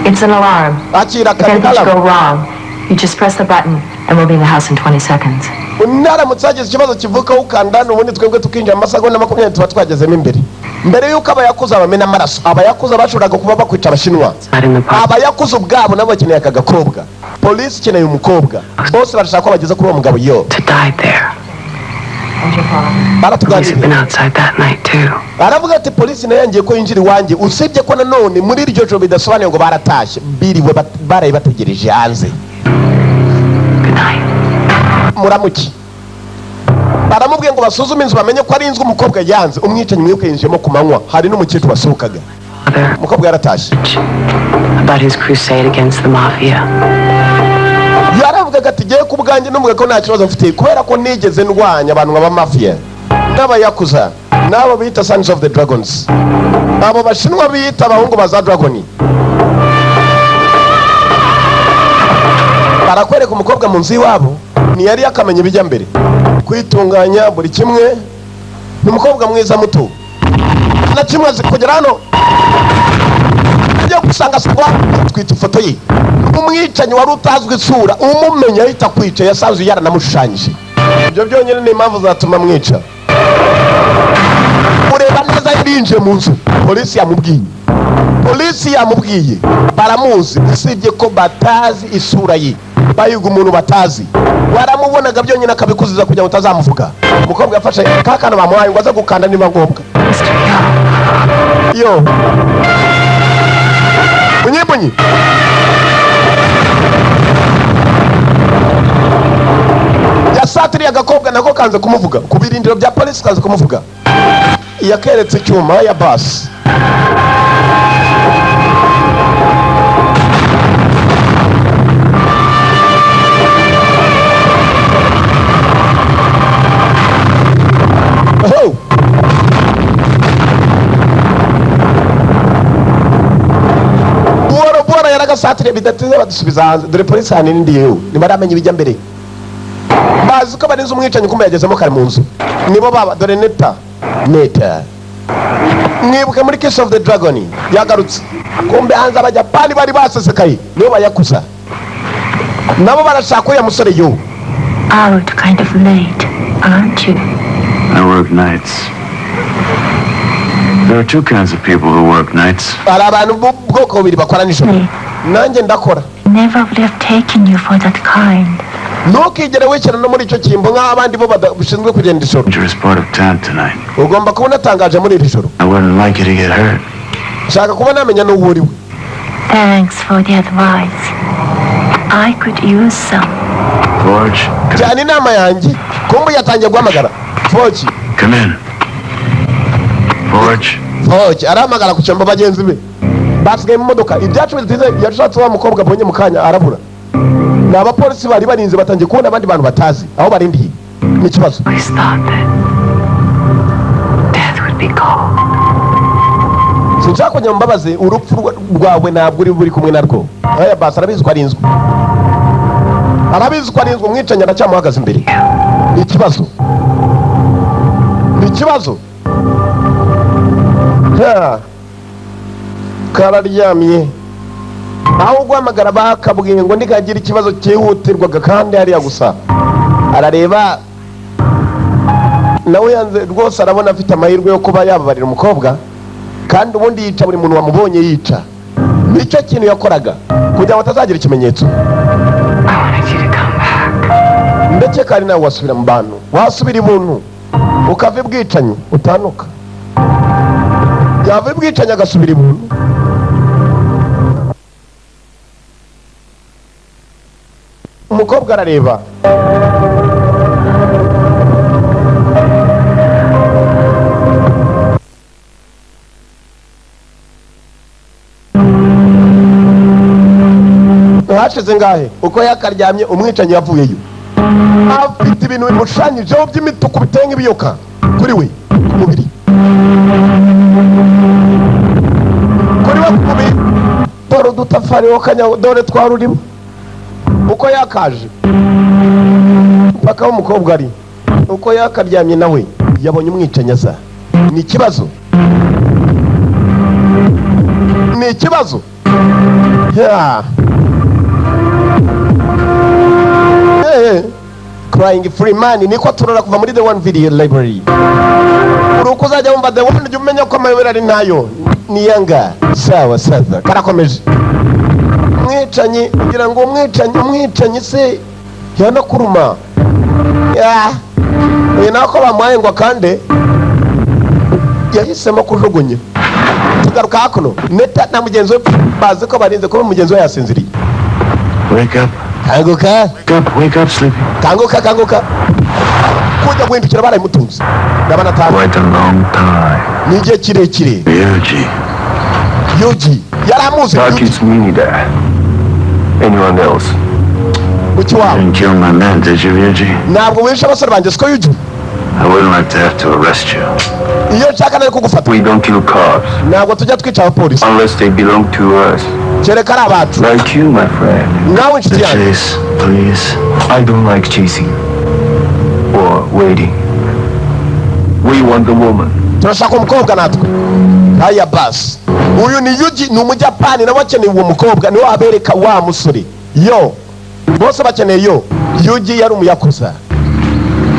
It's an alarm. akira If anything should kanala go wrong, you just press the button and we'll be in the house in 20 seconds. unaramutse hagize ikibazo kivuka ukanda n'ubundi twebwe tukinjira mu masegonda 20 tuba twagezemo mbere yuko abayakuza bamena amaraso abayakuza bashoboraga kuba bakwica abashinwa abayakuza ubwabo nabo bakeneye aka gakobwa polisi ikeneye umukobwa bose barashaka ko bageza kuri uwo mugabo yo To die there. Police have been baratuganiriye outside that night too. aravuga ati polisi nayo yangiye ko yinjira iwanjye usibye ko nanone muri iryo joro bidasobanuye ngo baratashye biriwe baraye bategereje hanze Good night. muramuki baramubwiye ngo basuzume inzu bamenye ko ari inzu umukobwa yanze umwicanyi mwibuke yinjiyemo ku manywa hari n'umukecuru wasohokaga Father, umukobwa yaratashye about his crusade against the mafia. yaravugaga ati giye ku bwanjye n'umwe ko nta kibazo mfite kubera ko nigeze ndwanya abantu b'amafiya n'abayakuza n'abo bita Sons of the Dragons abo bashinwa bita abahungu ba za dragoni barakwereka umukobwa mu nzu iwabo ntiyari yakamenya ibijya mbere kwitunganya buri kimwe ni umukobwa mwiza muto na kimwe azi kugera hano ajya gusanga sangwa twita ifoto ye umwicanyi wari utazwi isura umumenya ahita kwica yasanzwe yaranamushushanyije ibyo byonyine ni impamvu zatuma mwica ureba neza yarinjiye mu nzu polisi yamubwiye baramuzi usibye ko batazi isura ye bayiga umuntu batazi waramubonaga byonyine akabikuziza kugira ngo utazamuvuga umukobwa yafashe kakana bamuhaye ngo aze gukanda niba ngombwa yo bunyi yasatiriye agakobwa nako kanze kumuvuga ku birindiro bya polisi kanze kumuvuga yakeretse icyuma ya basi buhoro yaragasatiriye bidateze badusubiza hanze dore polisi hano n'indi yewe ntibaramenya ibijya mbere bazi ko barinze umwicanyi kumbe yagezemo kare mu nzu nibo baba dore neta mwibuke muri Kiss of the Dragon yagarutse kumbe hanze abajapani bari basesekaye nibo bayakuza nabo barashaka uyu musore yo Out kind of late, aren't you? I work nights. There are two kinds of people who work nights. hari abantu bwoko bubiri bakora nijoro nanjye ndakora Never would have taken you for that kind. ntukigere wicara no muri icyo kimbo nk'abandi bo bashinzwe kugenda ijoro Dangerous part of town tonight. ugomba kuba unatangaje muri iri joro I wouldn't like you to get hurt. nshaka kuba namenya n'uwo uri we Thanks for the advice. I could use some. Forge, cyane inama yanjye kumbe yatangiye guhamagara Foji come in. Forge. arahamagara ku cyombo bagenzi be basigaye mu modoka ibyacu bitize yashatse wa mukobwa abonye mu kanya arabura ni abapolisi bari barinze batangiye kubona abandi bantu batazi aho barindiye ni ikibazo Always thought that death would be cold. sinshaka kujya mbabaze urupfu rwawe ntabwo uri kumwe narwo aya basi arabizi ko arinzwe umwicanyi aracyamuhagaze imbere ni ikibazo kararyamye aho guhamagara bakabwiye ngo ntikagire ikibazo cyihutirwaga kandi hariya gusa arareba nawe yanze rwose arabona afite amahirwe yo kuba yababarira umukobwa kandi ubundi yica buri muntu wamubonye yica nicyo kintu yakoraga kugira ngo atazagira ikimenyetso I wanted you to come back. ndetse kandi nawe wasubira mu bantu wasubira ibuntu ukava ibwicanyi utanuka yava ibwicanyi agasubira ibuntu umukobwa arareba hashize ngahe uko yakaryamye umwicanyi yavuyeyo afite ibintu bimushushanyijeho by'imituku biteye nk'ibiyoka kuri we ku mubiri dore udutafari wokanyaho dore twarurimo uko yakaje mpaka aho umukobwa ari uko yakaryamye nawe yabonye umwicanyi aza ni ikibazo ni ikibazo. Yeah. Crying Freeman niko turora kuva muri The One Video Library. Uruko uzajya wumva The One ujye umenya ko amayobera ari nayo ni yanga. Sawa sawa karakomeje. Mwicanyi kugira ngo umwicanyi se yana kuruma. Ya. Uyu nako bamuhaye ngo kande yahisemo kujugunya. Tugaruka hakuno Neta na mugenzi we bazi ko barinze kuba mugenzi we yasinziriye. Wake up. Kanguka. Wake up, Sleepy. Kanguka. Kujya guhindukira barayimutunze. Ndabana tawe. Quite a long time. Nije kirekire. Yuji. Yaramuze. Taki's me there. Anyone else? Muki wawe. Didn't kill my men, did you, Yuji? Ntabwo wishe abasore banjye siko Yuji. I wouldn't like to have to arrest you. Iyo nshaka nari kugufata. We don't kill cops. Ntabwo tujya twica abapolisi. Unless they belong to us. Kereka ari abacu. Like you, my friend. Nawe inshuti yanjye. Chase, please. I don't like chasing. Or waiting. We want the woman. Turashaka umukobwa natwe. Haya basi. Uyu ni Yuji ni umujapani nawe akeneye uwo mukobwa niwe abereka wa musore. Yo. Bose bakeneye yo. Yuji yari umuyakuza.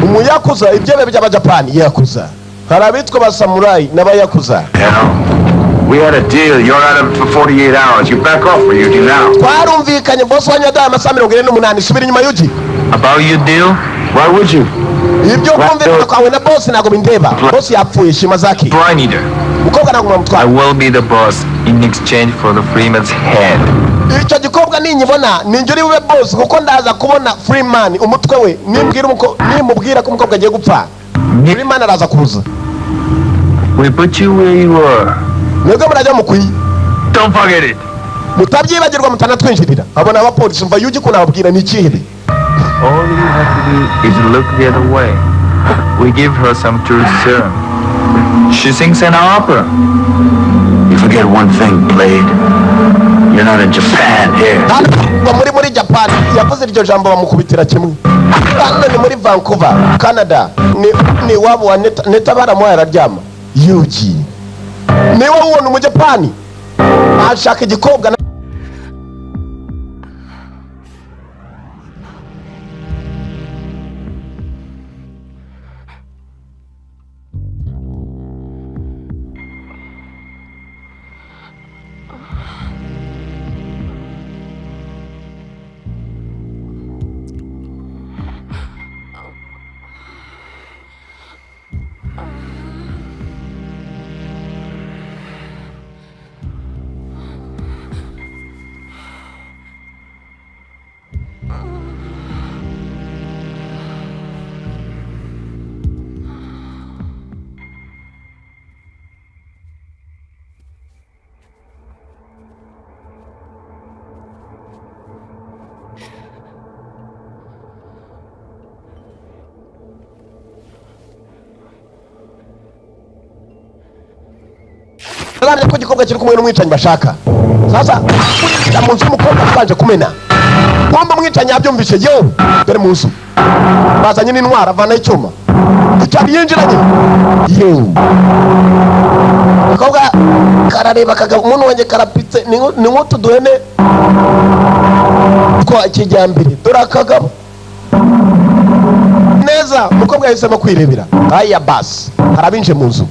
Umuyakuza ibyebe by'abajapani yakuza. Hari abitwa ba samurai n'abayakuza. We had a deal. You're out of it for 48 hours. You back off for Yuji now. Twarumvikanye boss wanyadaye amasaha 48 subira inyuma Yuji. About your deal? Why would you? Ibyo kumvikana kwawe na boss ntago bindeba. Boss yapfuye Shimazaki. Why neither? Mukobwa ntago I mwamutwara. will be the boss in exchange for the Freeman's head. Icyo gikobwa ninyibona ninjye uri bube boss kuko ndaza kubona Freeman umutwe we nimubwira ko umukobwa agiye gupfa. Freeman araza kuza. We put you where you are. Mwebwe murajya mukwiye. Don't forget it. Mutabyibagirwa mutanatwinjirira. Abona abapolisi mva Yuji ko nababwira ni ikihe. All you have to do is look the other way. We give her some tourist serum. She sings an opera. You forget one thing, Blade. You're not in Japan here. Hano muri Japan yavuze iryo jambo bamukubitira kimwe. Hano ni muri Vancouver, Canada. Ni wabo wa Neta baramuhaye araryama. Yuji. Niwe ubona umujapani. Ashaka igikobwa Nabanje ko igikobwa kiri kumwe n'umwicanyi bashaka. Sasa kujya mu nzu umukobwa ubanje kumena. Bomba umwicanyi yabyumvise yo dore mu nzu. Bazanye n'intwara avana icyuma. Icyari yinjiranye. Yo. Umukobwa karareba kagabo umuntu wanjye karapitse ni nkutu duhene. Ko akijyambere dore akagabo. Neza umukobwa yahisemo kwirebera. Haya basi harabinje mu nzu.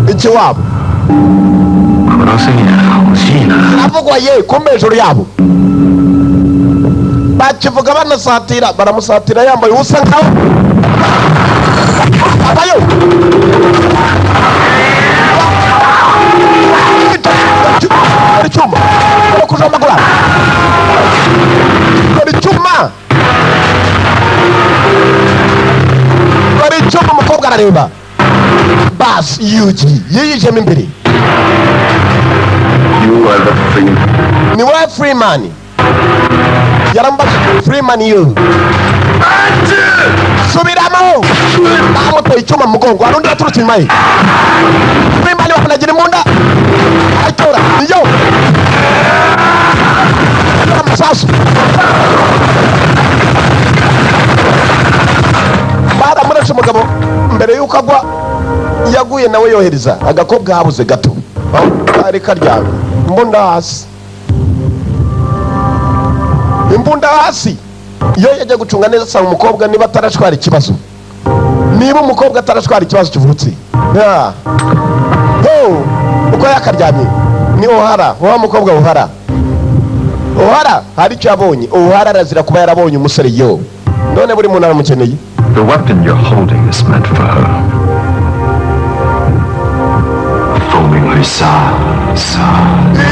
Ikiwabo avugwa ye ku mejuru yabo bakivuga banasatira baramusatira yambaye ubusa nkawe abayo icyuma kuja amagura icyuma umukobwa arareba bas Yuji yiyijemo imbere. You are the Freeman. Ni wa Freeman. Yaramba Freeman you. subiramo bamutoye icyuma mu mugongo hari undi waturutse inyuma ye Freeman bakanagira imbunda ayitora iyo amasasu baramurashe umugabo mbere y'uko agwa yaguye nawe yohereza agakobwa habuze gato kari karyamye imbunda hasi iyo yajya gucunga neza asanga umukobwa niba atarashwara ikibazo niba umukobwa atarashwara ikibazo kivutse uko yakaryamye ni O'Hara wa mukobwa O'Hara hari icyo yabonye O'Hara arazira kuba yarabonye umusore yo none buri muntu aramukeneye. The weapon you're holding is meant for her. Foaming hussar.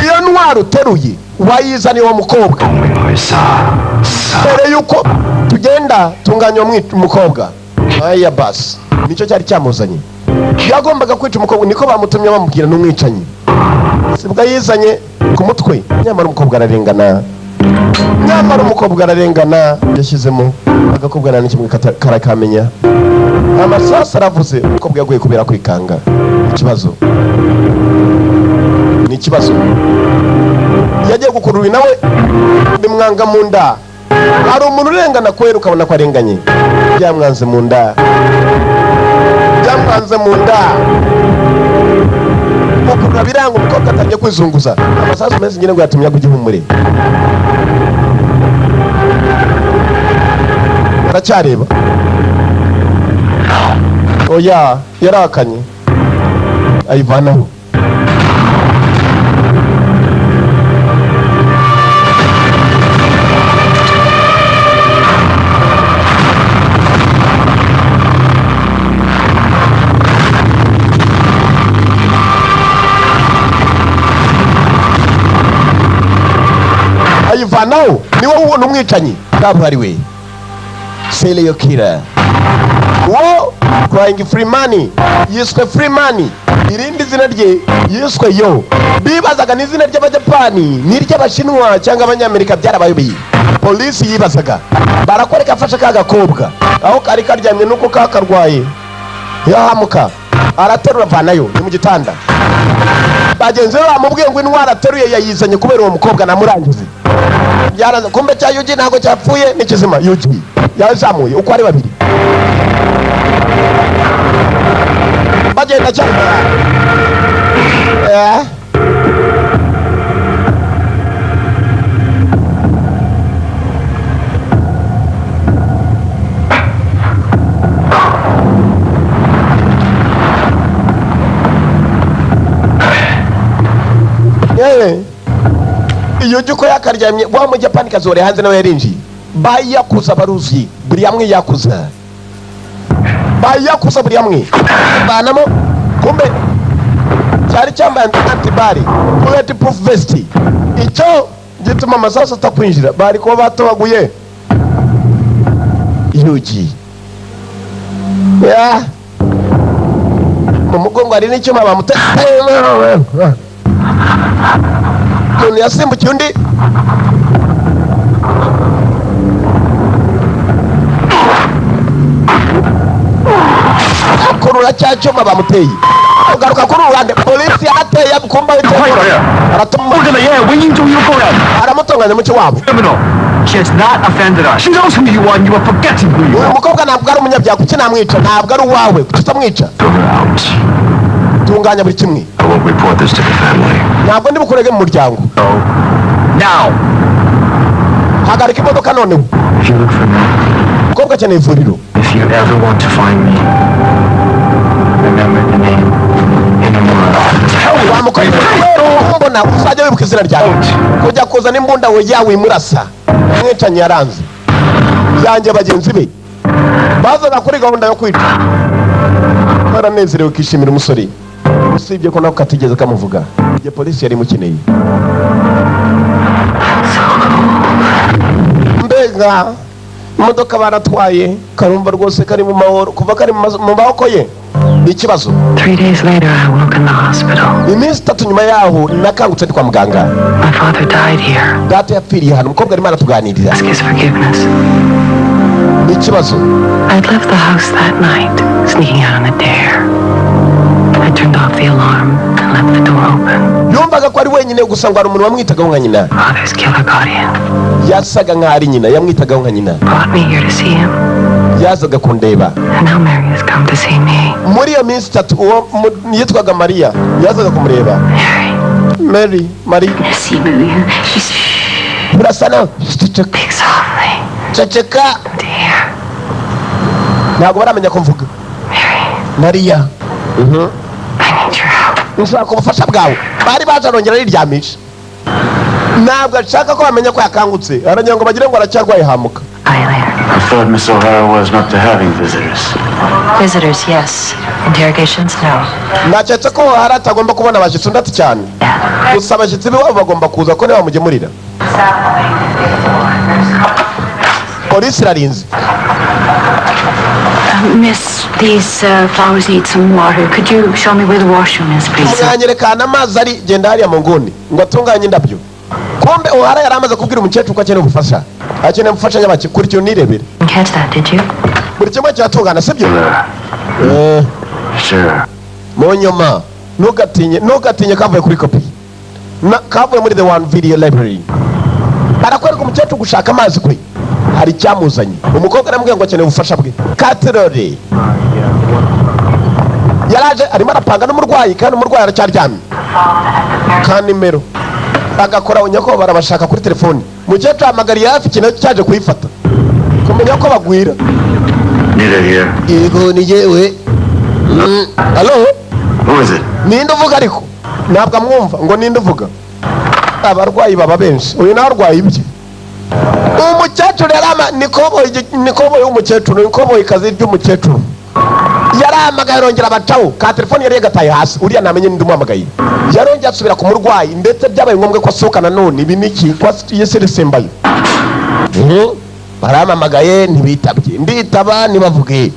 Iyo ntwaro uteruye wayizaniye uwo mukobwa. Foaming hussar. Mbere yuko tugenda tunganya umukobwa aya basi nicyo cyari cyamuzanye yagombaga kwica umukobwa niko bamutumye bamubwira n'umwicanyi sibwa yizanye ku mutwe nyamara umukobwa ararengana yashyizemo agakobwa nta n'ikimwe karakamenya amasasu aravuze umukobwa yaguye kubera kwikanga ni ikibazo yagiye gukurura nawe bimwanga mu nda hari umuntu urengana kubera ukabona ko arenganye byamwanze mu nda ukurura biranga umukobwa atangiye kwizunguza amasasu meza nyine ngo yatumye agwa igihumure aracyareba oya yarakanye ayivanaho ayivanaho niwe ubona umwicanyi kabuhariwe serial killer wo crying Freeman yiswe Freeman irindi zina rye yiswe yo bibazaga n'izina ry'abajapani n'iry'abashinwa cyangwa abanyamerika byarabayobeye polisi yibazaga barakwereka afashe kagakobwa aho kari karyamye nuko kakarwaye yahamuka araterura vanayo ni mu gitanda bagenzi be bamubwiye ngo intwara ateruye yayizanye kubera uwo mukobwa namurangize byaraza kumbe cya Yuji ntago cyapfuye n'ikizima Yuji yazamuye uko ari babiri bagenda cyane Yuji ko yakaryamye wa mu Japani kazore hanze nawe yarinjiye bayakuza baruzi buri yamwe yakuza buri yamwe banamo kumbe cyari cyambaye antibari bulletproof vest icyo gituma amasasu atakwinjira bari kuba batobaguye Yuji mu mugongo hari n'icyuma bamuteye umuntu yasimbukiye undi kurura cya cyuma bamuteye ugaruka kuri uruhande polisi yarateye kumba aramutonganya mucyo wabo She has not offended us. She knows who you are and you are forgetting who you are. Umukobwa ntabwo ari umunyabyaha kuki namwica ntabwo ari uwawe kuki utamwica tunganya buri kimwe ntabwo ndi bukurege mu muryango Now hagarika imodoka noneho if you look for me, umukobwa akeneye ivuriro if you ever want to find me, remember the name mbona uzajya wibuka izina ryawe kujya kuzana imbunda we yawe imurasa umwicanyi yaranze yanjye bagenzi be bazaga kuri gahunda yo kwica baranezerewe kishimira umusore usibye ko nako katigeze kamuvuga igihe polisi yari imukeneye mbega imodoka baratwaye karumva rwose kari mu mahoro kuva kari mu maboko ye ikibazo 3 days later, I woke in the hospital. iminsi 3 nyuma yaho nakangutse ndi kwa muganga My father died here. data yapfiriye hano umukobwa arimo aratuganirira Ask his forgiveness. ni ikibazo. I'd left the house that night, sneaking out on a dare. I turned off the alarm and left the door open. Yumvaga ko ari wenyine gusa ngo hari umuntu wamwitagaho nka nyina. Father's killer got in. Yasaga nk'aho ari nyina, yamwitagaho nka nyina. Brought me here to see him. Yazaga kundeba. And now Mary has come to see me. Muri iyo minsi 3 uwo yitwaga Maria yazaga kumureba. Mary. See Maria. She's Burasana. Speak softly. Ceceka. Dear. Ntabwo baramenya ko mvuga. Maria. I need your help. Nshaka ubufasha bwawe. Bari bajarongera riryamisha. Ntabwo ashaka ko bamenya ko yakangutse. Aranyanga ngo bagire ngo aracyarwaye hamuka. I thought Miss O'Hara was not to having visitors. Visitors, yes. Interrogations, no. Naketse ko hari atagomba kubona abashyitsi ndati cyane. Gusa abashyitsi biwabo bagomba kuza ko niba mugemurira. Polisi irarinze. Miss, these flowers need some water. Could you show me where the washroom is, please? Mwanyerekana amazi ari genda hariya mu nguni ngo atunganye indabyo. Kumbe O'Hara yari amaze kubwira umukecuru ko akeneye ubufasha. Akeneye ubufasha nyabaki kurikira unirebere. Catch that, did you? Buri kimwe cyatungana sibyo? Sure. Monyoma ntugatinye kavuye kuri kopi. Kavuye muri the one video library. Arakwereka umukecuru gushaka amazi kwe. Hari cyamuzanye. Umukobwa aramubwira ngo akeneye ubufasha bwe. Katerore. Yaraje arimo arapanga n'umurwayi kandi umurwayi aracyaryamye. Kanimero. Agakora unyako barabashaka kuri telefoni. Mukecuru ahamagariye hafi ikintu cyaje kuyifata. Kumenya ko bagwira. Neither here. Yego ni yewe. Hello? Who is it? Ninde uvuga ariko? Ntabwo amwumva ngo ninde uvuga. Abarwayi baba benshi. Uyu nawe arwaye ibye. Umukecuru yarama nikoboyi umukecuru, nikoboyi kazi ry'umukecuru. Yaramagaye arongera abacaho ka telefoni yari yagataye hasi. Uriya namenye ninde umuhamagaye. Yarongera asubira ku murwayi ndetse byabaye ngombwa ko asohoka nanone ibiniki kwa yeseresembayo. Baramamagaye ntibitabye. Nditaba nibavuge.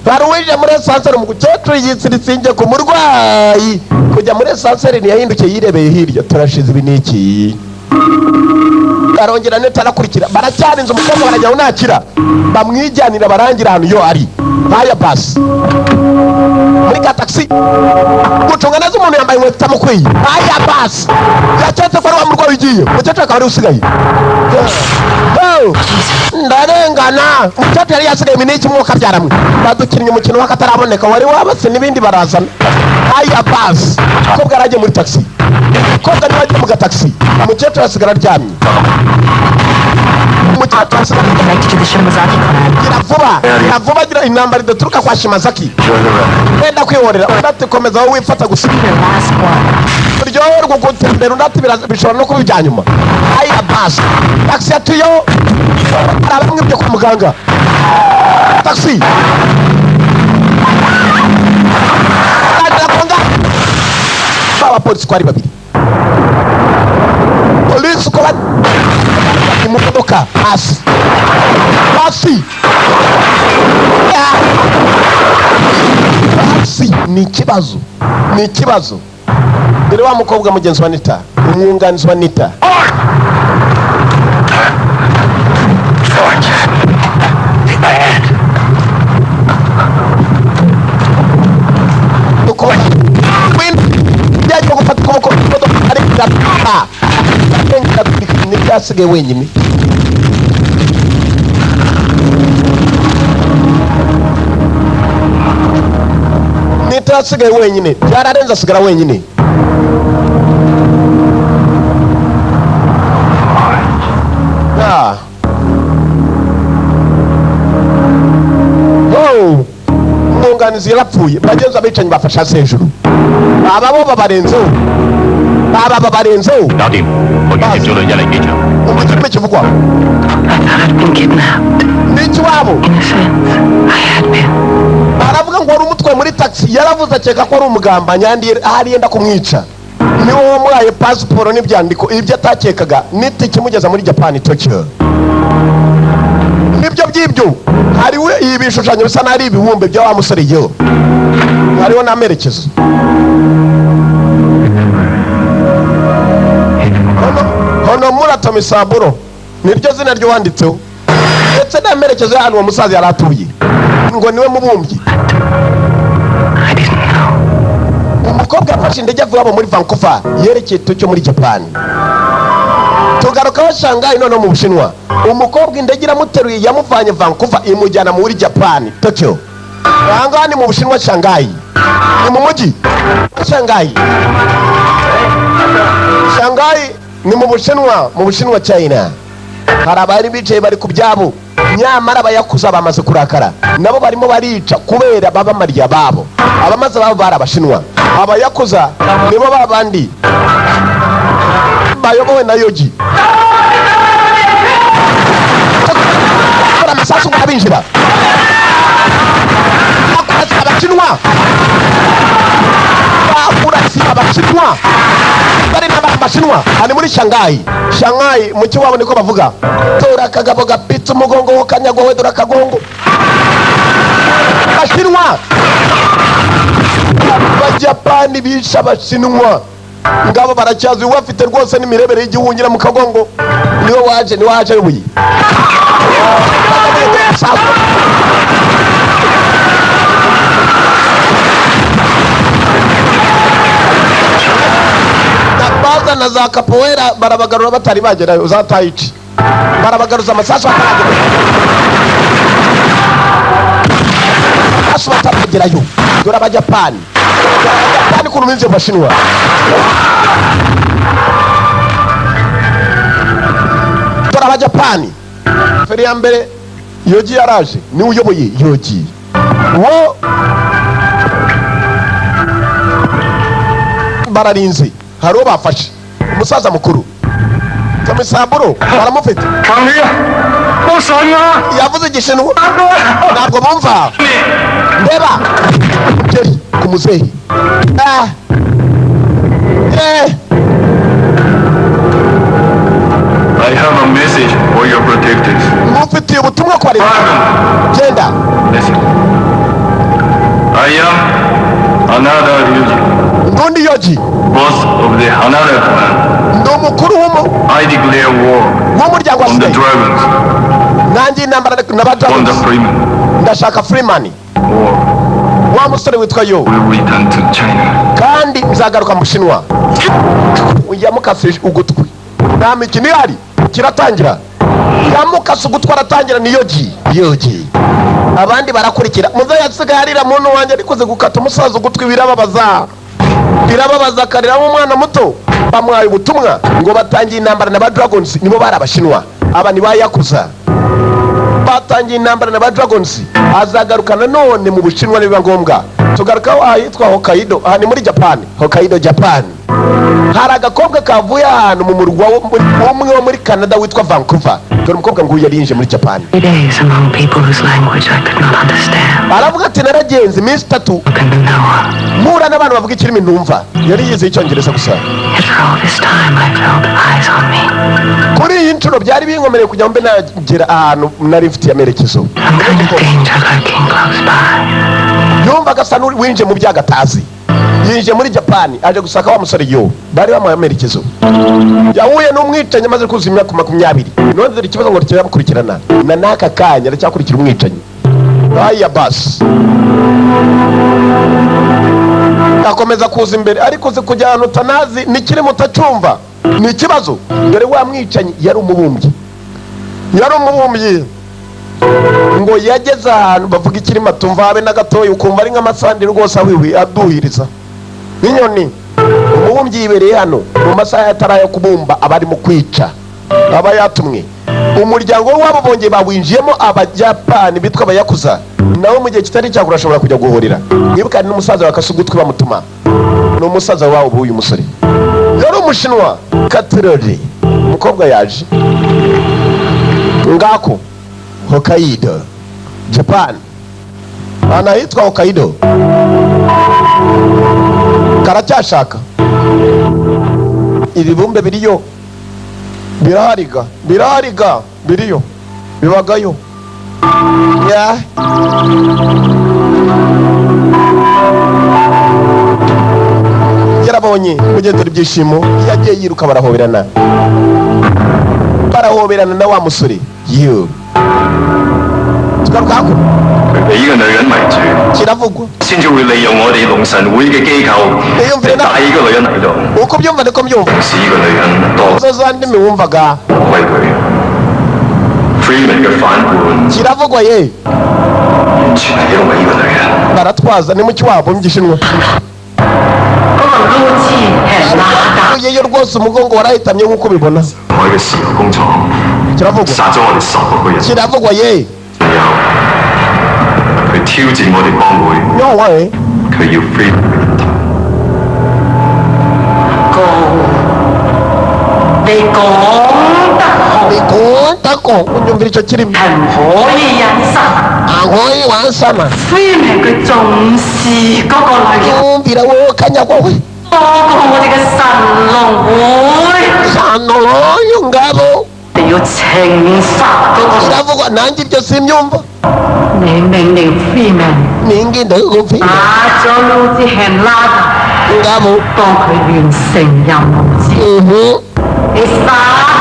Baruwije muri sansere mu gukecuru yitsirisinge ku murwayi. Kujya muri sansere ntiyahinduke yirebeye hirya. Turashize ibiniki. Arongera neta arakurikira. Baracyarinze umukobwa barajya unakira. Bamwijyanira barangira ahantu yo ari. Haya basi. Muri ka taxi. Gucunga nazo umuntu yambaye inkweto tamukwiye. Haya basi. Yacetse ko ari wa murwayi ugiye. Umukecuru akaba ari usigaye. Ndarengana. Umukecuru yari yasigaye iminiki mwuka byaramwe. Badukinnye umukino w'akataraboneka wari wabase n'ibindi barazana. Haya basi. Umukobwa aragiye muri taxi. Umukobwa niwe agiye mu gataxi. Umukecuru asigara aryamye. Connected to the Shimazaki clan. Iravuba gira intambara idaturuka kwa Shimazaki. Wenda kwihorera undati komeza wowe wifata gusa. Last one. Uryoherwa gutembera undati bishobora no kuba ibyanyuma. Aya basi. Taxi atuyo. Arabamwe byo kwa muganga. Taxi. Baba polisi kwari babiri. Polisi kwa imodoka hasi. Ni ikibazo. Dore wa mukobwa mugenzi wa Nita, umwunganizi wa Nita. Asigaye wenyine. Nita asigaye wenyine. Yararenze asigara wenyine. Umwunganizi yarapfuye. Bagenzi abicanyi bafashe hasi hejuru. Aba bo babarenzeho. Nadim, umukirime kivugwa. I thought I'd been kidnapped. Niki wabo? In a sense, I had been. Aravuga ngo wari umutwe muri taxi. Yaravuze akeka ko ari umugambanyi ahari yenda kumwica. Niwe wamuhaye pasiporo n'ibyandiko. Ibyo atakekaga niti kimugeza muri Japan Tokyo. Nibyo byibyo. Hariwe ibishushanyo bisa nari ibihumbe bya wa musore yo. Hariho namerekezo. Hono muratomisaburo niryo zina ryo wanditseho ndetse n'amerekezo y'ahantu uwo musaza yari atuye ngo niwe mubumbyi. I didn't know. Umukobwa yafashe indege avuye abo muri Vancouver yerekeye Tokyo muri Japan. Tugarukaho Shanghai none mu Bushinwa. Umukobwa indege iramuteruye yamuvanye Vancouver imujyana muri Japan Tokyo. Aha ni mu Bushinwa Shanghai. Ni mu mujyi Shanghai. Shanghai ni mu Bushinwa China. Hari abari bicaye bari ku byabo nyamara abayakuza bamaze kurakara nabo barimo barica kubera babamariya babo. Abamaze babo bari Abashinwa, abayakuza nibo babandi bayobowe na Yogi. Amasasu ngabinjira Abashinwa Abashinwa bari n'Abashinwa ani muri Shanghai mu kiwabo niko bavuga tora kagabo gapitse umugongo wo kanyagowe dora kagongo. Abashinwa Abajapani bisha Abashinwa ngabo baracyazi wafite rwose n'imirebere y'igihungira mu kagongo niwe waje buyi. Baza na za capoeira barabagarura batari bagerayo za taichi barabagaruza amasasu ataragerayo bataragerayo. Dore Abajapani kuntu binze Abashinwa. Dore Abajapani feri ya mbere Yogi yaraje niwe uyoboye Yogi wo bararinze. Hari uwo bafashe umusaza mukuru Kamisaburo baramufite yavuze Igishinwa ntabwo bumva. Ndeba Jerry ku muzehe I have a message for your protectors. mufitiye ubutumwa kwa leta. Genda. Listen. I am another Yogi. Ndundi Yogi. Boss of the Hanada clan. Ndo mukuru I declare war w'umuryango on the dragons. Nanjye intambara n'aba On the dragons. Freeman. Ndashaka Freeman. War Wa musore witwa Yo. will return to China. Kandi nzagaruka mu Bushinwa. Yamukase ugutwi. Nta mikino ihari kiratangira. Yamukase ugutwi aratangira ni Yogi. Abandi barakurikira. Muze yasigaye arira muntu wanjye arikoze gukata umusaza ugutwi birababaza karira umwana muto. Bamwaye ubutumwa ngo batangiye intambara n'aba dragons nibo bari Abashinwa. Aba ni bayakuza. Batangiye intambara n'aba dragons. Azagarukana none mu Bushinwa niba ngombwa. Tugarukaho ahitwa Hokkaido. Aha ni muri Japan. Hokkaido Japan. Hari agakobwa kavuye ahantu mu murwa umwe wo muri Canada witwa Vancouver. Dore umukobwa nguyu yarinje muri Japan. 3 days among people whose language I could not understand. Aravuga ati naragenze iminsi 3 Look into Noah. mura n'abantu bavuga ikirimi ntumva. Yari yize Icyongereza gusa. Yet for all this time I felt eyes on me. Kuri iyi nshuro byari binkomereye kujya mbe nagera ahantu nari mfitiye amerekezo. Some kind of danger lurking close by. Yumvaga asa n'uwinje mu byagatazi. Yinje muri Japan aje gusaka wa musore Yo. Bari bamuhaye amerekezo. Yahuye n'umwicanyi amaze kuzuza imyaka 20. None dore ikibazo ngo kiramukurikirana. Na naka kanya aracyakurikira umwicanyi. Aya bas. Akomeza kuza imbere ariko uzi kujya ahantu utanazi nikiri mutacumva. Ni ikibazo. Dore wa mwicanyi yari umubumbyi. Ngo yageze ahantu bavuga ikirima tumva habe na gatoya ukumva ari nk'amasandi rwose ahwiwe aduhiriza. Ninyoni umubumbyi yibereye hano mu masaha yatarayo kubumba abari mu kwica. Aba yatumwe. Umuryango wabo bongeye bawinjiyemo Abajapani bitwa Abayakuza. Nawe mu gihe kitari cyakura ashobora kujya guhorera. Nibuka n'umusaza wakasugutwe bamutuma. No musaza wabo uyu musore. Yari Umushinwa Katerori. Umukobwa yaje. Ngako Hokkaido Japan. Anahitwa Hokkaido. Karacyashaka. Ibibumbe biriyo. Birahariga biriyo. Bibagayo. Ya. Yarabonye mugendera ibyishimo yagiye yiruka barahoberana. barahoberana na wa musore yo tugaruka hakuno 俾呢個女人迷住， kiravugwa 先至會利用我哋龍神會嘅機構嚟帶呢個女人嚟度。 uko byumva niko mbyumva 使呢個女人多 zo za ndimi wumvaga 歸佢。Freeman 嘅反叛 kiravugwa ye 完全係因為呢個女人。 baratwaza ni muki wabo mu gishinwa 嗰個撈資係哪㗎？ yeyo rwose umugongo warahitamye nk'uko ubibona 我嘅石油工廠 kiravugwa 殺咗我哋10個人， kiravugwa ye 仲有佢挑戰我哋幫會， no way 佢要 Freeman 嘅人頭。 你講得好， bikundako unyumvira icyo kirimo 係唔可以忍心。 ankoyi wansama Freeman 佢重視嗰個女人， yumvira wowe kanyagwa we 多過我哋嘅神龍會， sanoloyo ngabo 你要懲罰嗰個。 kiravugwa nanjye ibyo simbyumva 你命令 Freeman ningi ndagufira 打咗撈資係拉， ngabo 幫佢完成任務。你殺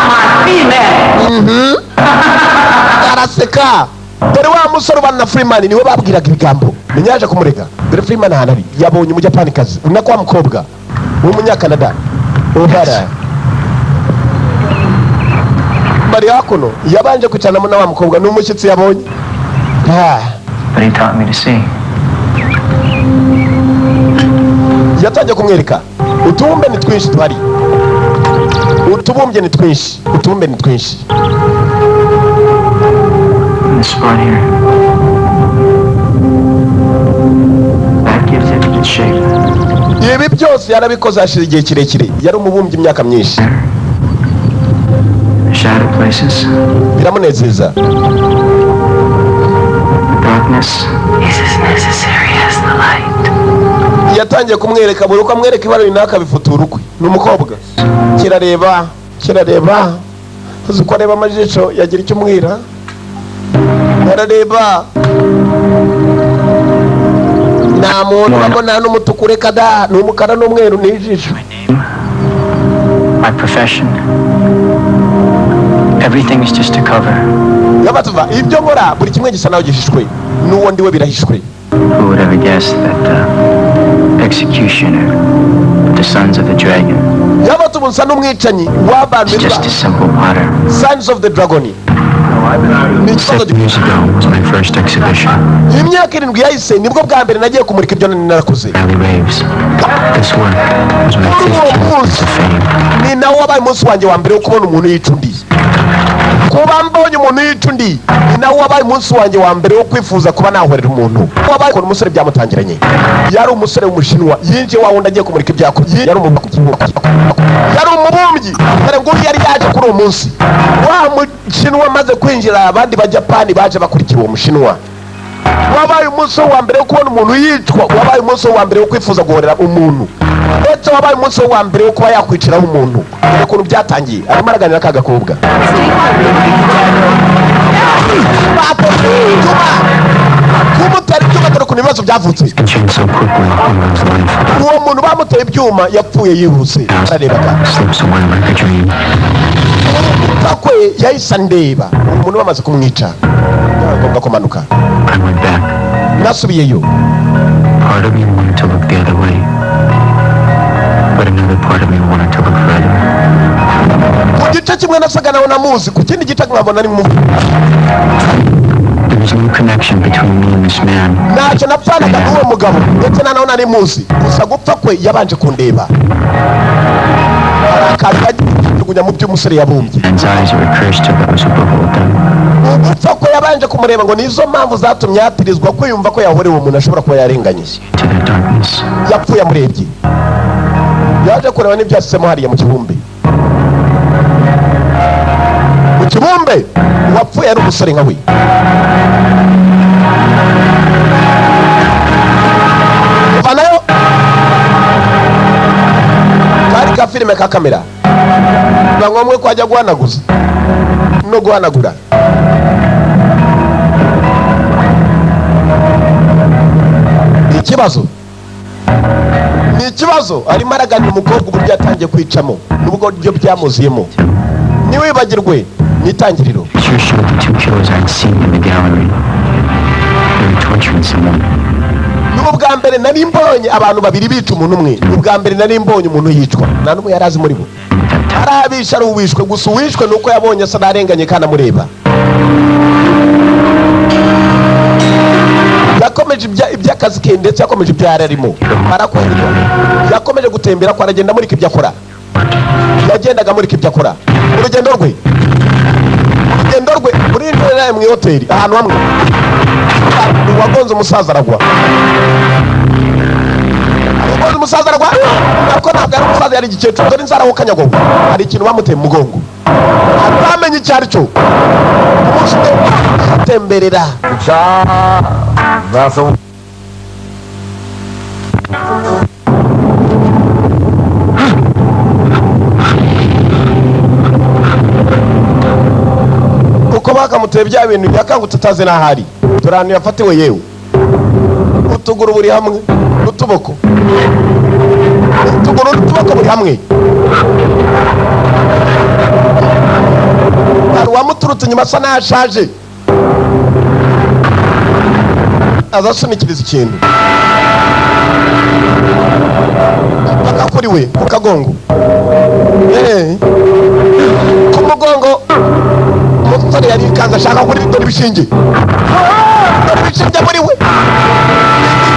埋 Freeman。 araseka dore wa musore ubana na Freeman niwe babwiraga ibigambo menyaje kumurega dore Freeman ahantu ari yabonye umujapanikazi unako wa mukobwa w'umunyakanada ubara bari hakuno yabanje kwicarana na wa mukobwa n'umushyitsi yabonye But he taught me to see. yatangiye kumwereka utubumbe ni twinshi tuhari utubumbye ni twinshi utubumbe ni twinshi This spot here. That gives it its shape. ibi byose yarabikoze hashize igihe kirekire yari umubumbyi imyaka myinshi The shadow places. biramunezeza The darkness. Is as necessary as the light. yatangiye kumwereka buri uko amwereka ibara runaka bifutura ukwe ni umukobwa kirareba uzi uko areba amajisho yagira icyo umwira arareba nta muntu urabona n'umutuku reka da ni umukara n'umweru n'ijisho My profession. Everything is just a cover. yabatuva ibyo nkora buri kimwe gisa naho gihishwe n'uwo ndiwe birahishwe Who would ever guess that executioner of the Sons of the Dragon yabatuva nsa n'umwicanyi w'abantu is just a simple potter? Sons of the Dragon ni ikibazo 7 years ago was my first exhibition. imyaka 7 yahise nibwo bwa mbere nagiye kumurika ibyo narakoze Valley Raves. This work was my 15th piece of fame. ni nawo wabaye umunsi wanjye wa mbere wo kubona umuntu yica undi kuba mbonye umuntu yica undi ni nawo wabaye umunsi wanjye wa mbere wo kwifuza kuba nahorera umuntu wabaye ukuntu umusore byamutangiranye yari umusore w'umushinwa yinjiye wa wundi agiye kumurika ibyako yari umubumbyi dore ngo yari yaje kuri uwo munsi wa mushinwa amaze kwinjira abandi bajapani baje bakurikira uwo mushinwa wabaye umunsi wa mbere wo kubona umuntu yicwa wabaye umunsi wa mbere wo kwifuza guhorera umuntu ndetse wabaye umunsi wa mbere wo kuba yakwiciraho umuntu ukuntu byatangiye arimo araganira ka gakobwa kumutera ibyuma dore ukuntu ibibazo byavutse Can change so quickly in one's life. uwo muntu bamuteye ibyuma yapfuye yihuse ararebaga Slips away like a dream. kwe yahise andeba umuntu bamaze kumwica agomba kumanuka I went back. nasubiyeyo Part of me wanted to look the other way. But another part of me wanted to look further. ku gice kimwe nasaga nawe namuzi ku kindi gice nkabona ni mu There was no connection between me and this man. ntacyo napfanaga n'uwo mugabo ndetse na nawe nari muzi gusa gupfa kwe yabanje kundeba akantu kajugunya mu by'umusore yabumbye Man's eyes are a curse to those who behold them. gupfa kwe yabanje kumureba ngo nizo mpamvu zatumye yatirizwa ko yumva ko yahorewe umuntu ashobora kuba yarenganye To the darkness. yapfuye amurebye yaje kureba n'ibyasizemo hariya mu kibumbe mu kibumbe uwapfuye ari umusore nka we vanayo kari ka filime ka kamera biba ngombwa ko ajya guhanaguza no guhanagura ni ikibazo arimo araganira umukobwa uburyo yatangiye kwicamo n'ubwo byo byamuziyemo ntiwibagirwe n'itangiriro. Sure showed the two killers I'd seen in the gallery. They were torturing someone. N'ubwa mbere nari mbonye abantu babiri bica umuntu umwe. N'ubwa mbere nari mbonye umuntu yicwa. Nta n'umwe yari azi muri bo. Arabisha ari uwishwe gusa uwishwe nuko yabonye asa narenganye kandi amureba. Yakomeje iby'akazi ke ndetse yakomeje ibyo yari arimo. Arakwendwa. Yakomeje gutembera ko aragenda muri ibyo akora. Yagendaga muri ibyo akora. Urugendo rwe muri intera mu hoteli ahantu hamwe. Wagonze umusaza aragwa. Wagonze umusaza aragwa. Ariko ntabwo ari umusaza yari igikecuru dore inzara ho kanyago. Hari ikintu bamuteye mu mugongo. Atamenye icyari cyo. Atemberera. Uko bakamuteye bya bintu yakangutse atazi n'ahari. Turani yafatiwe yewe. Utuguru buri hamwe n'utuboko. Utuguru n'utuboko buri hamwe. Hari wamuturutse inyuma asa n'ashaje. Azasunikiriza ikintu. Akakuriwe ku kagongo. Ku mugongo. Umusore yari kanza ashaka kuri dore bishinge. Dore bishinge muri we.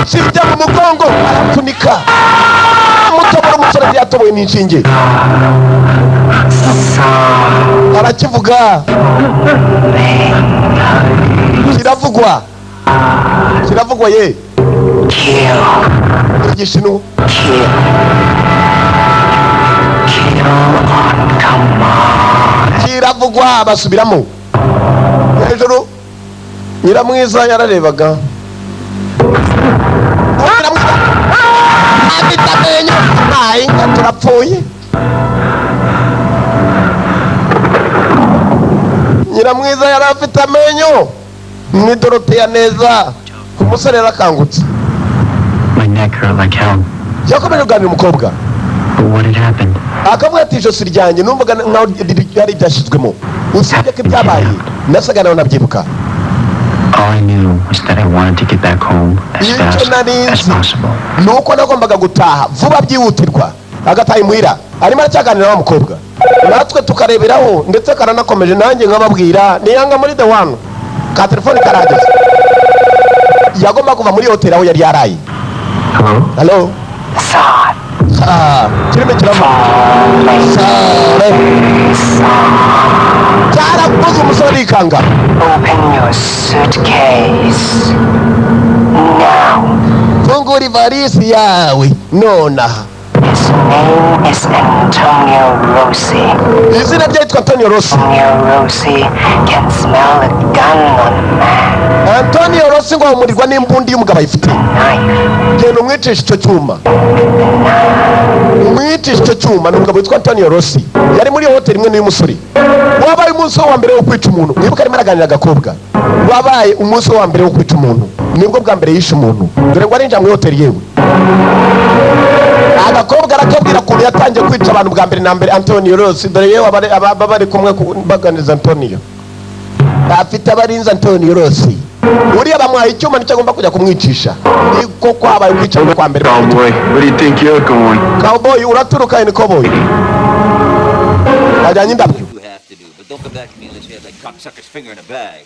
Bishinge mu mugongo arapfunika. Umutobora umusore yatoboye n'inshinge. Arakivuga. Kiravugwa ye. Igishinu. Kiravugwa basubiramo. Hejuru Nyiramwiza yararebaga. Abitamenyo. Ai, turapfuye. Nyiramwiza yari afite amenyo. Ni Dorothea neza. Umusore yarakangutse. My neck hurt like hell. Yakomeje kuganira umukobwa. What had happened? Akavuga ati ijosi ryanjye numvaga nkaho ryari byashyizwemo. Usibye ko ibyabaye nasaga naho nabyibuka. All I knew was that I wanted to get back home as fast as possible. Nuko nagombaga gutaha vuba byihutirwa. Agataha imuhira. Arimo aracyaganira n'umukobwa. Natwe tukareberaho ndetse karanakomeje nanjye nkababwira niyanga muri the one. Ka telefone karageze. Yagomba kuva muri hotel aho yari yaraye. Hello? Saad. Kirime kirava. Cyarakuze umusore ikanga. Open your suitcase. Now. Fungura ivarisi yawe nonaha. His name is Antonio Rossi. Izina rye yitwa Antonio Rossi. Antonio Rossi can smell a gun on a man. Antonio Rossi ngo umurirwa n'imbundi y'umugabo ayifite. Genda umwicisha icyo cyuma. Umwicisha icyo cyuma n'umugabo witwa Antonio Rossi. Yari muri hoteli imwe n'uyu musore. Wabaye umunsi wa mbere wo kwica umuntu. Mwibuka arimo araganira agakobwa. Wabaye umunsi wa mbere wo kwica umuntu. Nibwo bwa mbere yishe umuntu. Dore ngo arinjira muri hoteli yewe. Agakobwa arakabwira ko yatangiye kwica abantu bwa mbere na mbere Antonio Rossi. Dore yewe bari kumwe baganiza Antonio. Afite abarinzi Antonio Rossi. Uriya bamuhaye icyuma nicyo agomba kujya kumwicisha. Niko kwabaye kwica kwa mbere. Cowboy, where do you think you're going? Cowboy, uraturuka ni cowboy. Ajanye indabyo. You have to do, but don't come back to me unless you have that cocksucker's finger in a bag.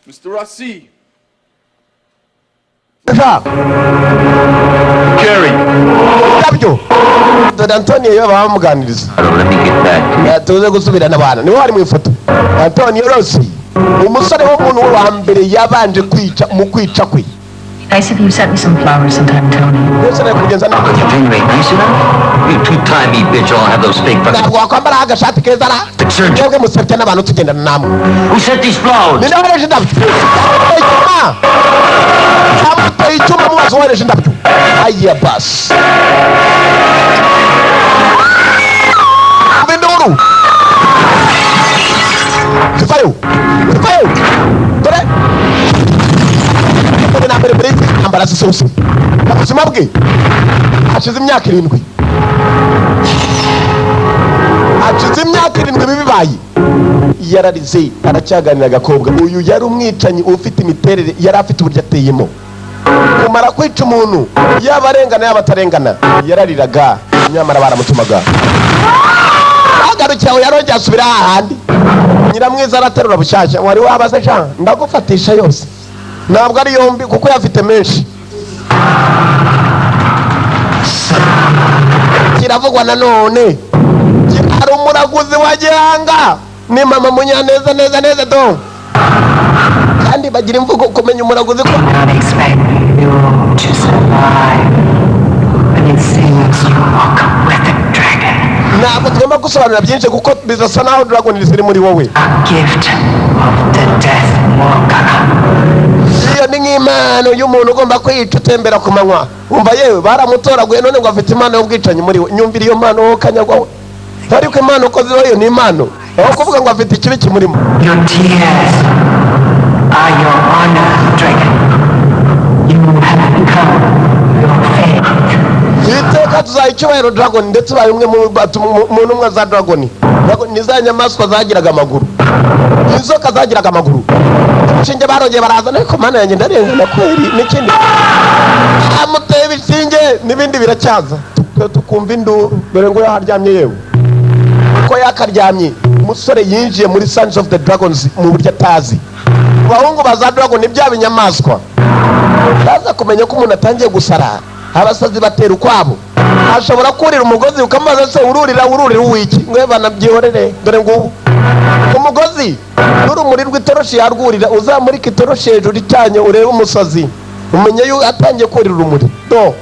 Mr. Rossi. Jerry. Indabyo. Dore Antonio yo bamuganiriza. Let me get back to you. Tuze gusubirana abana. Niho hari mu ifoto. Antonio Rossi. Umusore w'umuntu wa mbere yabanje kwica mu kwica kwe. Nice of you sent me some flowers sometime, Tony. Yose nakugenza You think ain't nice enough? You two-timey bitch all have those fake fucking... ntabwo wakwambara agashati keza ra. Twebwe musebya n'abantu tugendana namwe. Who sent these flowers? Ninde wareje indabyo? Amuteye icyuma mubazo wareje indabyo. Aya basi. Vinduru. Kifayo. Dore. Dore na mbere mbere ambara sose. Ubuzima bwe hashize imyaka 7. Hashize imyaka imyaka 7 bibaye yararize aracyaganira agakobwa. Uyu yari umwicanyi ufite imiterere, yari afite uburyo ateyemo. Kumara kwica umuntu yaba arengana yaba atarengana yarariraga, nyamara baramutumaga. Agarukiraho yarongera asubira ahandi. Nyiramwiza araterura bushyashya, wari wabaze sha ndagufatisha yose. Ntabwo ari yombi kuko yafite menshi. Kiravugwa nanone hari umuraguzi wa Gihanga ni mama Munyaneza neza do, kandi bagira imvugo kumenya umuraguzi ko Not expect you to survive, but it seems you walk with the dragon. ntabwo tugomba gusobanura byinshi kuko bizasa naho dragon ziri muri wowe. A gift of the death walker. Iyo ni nk'impano y'umuntu ugomba kwica utembera ku manywa. Umva yewe baramutoraguye none ngo afite impano y'ubwicanyi muri we. Nyumvira iyo mpano kanyagwaho. Ariko impano uko zibayo ni impano, aho kuvuga ngo afite ikibi kimurimo. Your tears are your honor, dragon. You have become your fate. Iteka tuzaha icyubahiro dragon, ndetse ubaye umwe mu ntumwa za dragon. Dragon ni za nyamaswa zagiraga amaguru, inzoka zagiraga amaguru. Inshinge barongeye baraza, ariko mana yanjye ndarengana kweri. N'ikindi amuteye ibishinge n'ibindi biracyaza, tukumva induru. Dore ngo yaharyamye yewe ko yakaryamye. Umusore yinjiye muri Sons of the Dragons mu buryo atazi. Abahungu baza dragon ibya binyamaswa baza kumenya ko umuntu atangiye gusara. Abasazi batera ukwabo. Ashobora kurira umugozi ukamaza se ururira uwiki ngo banabyihorere. Dore ngo umugozi n'urumuri rw'itoroshi yarwurira, uzamurika itoroshi hejuru icanye urebe umusazi umenye yu atangiye kurira urumuri do.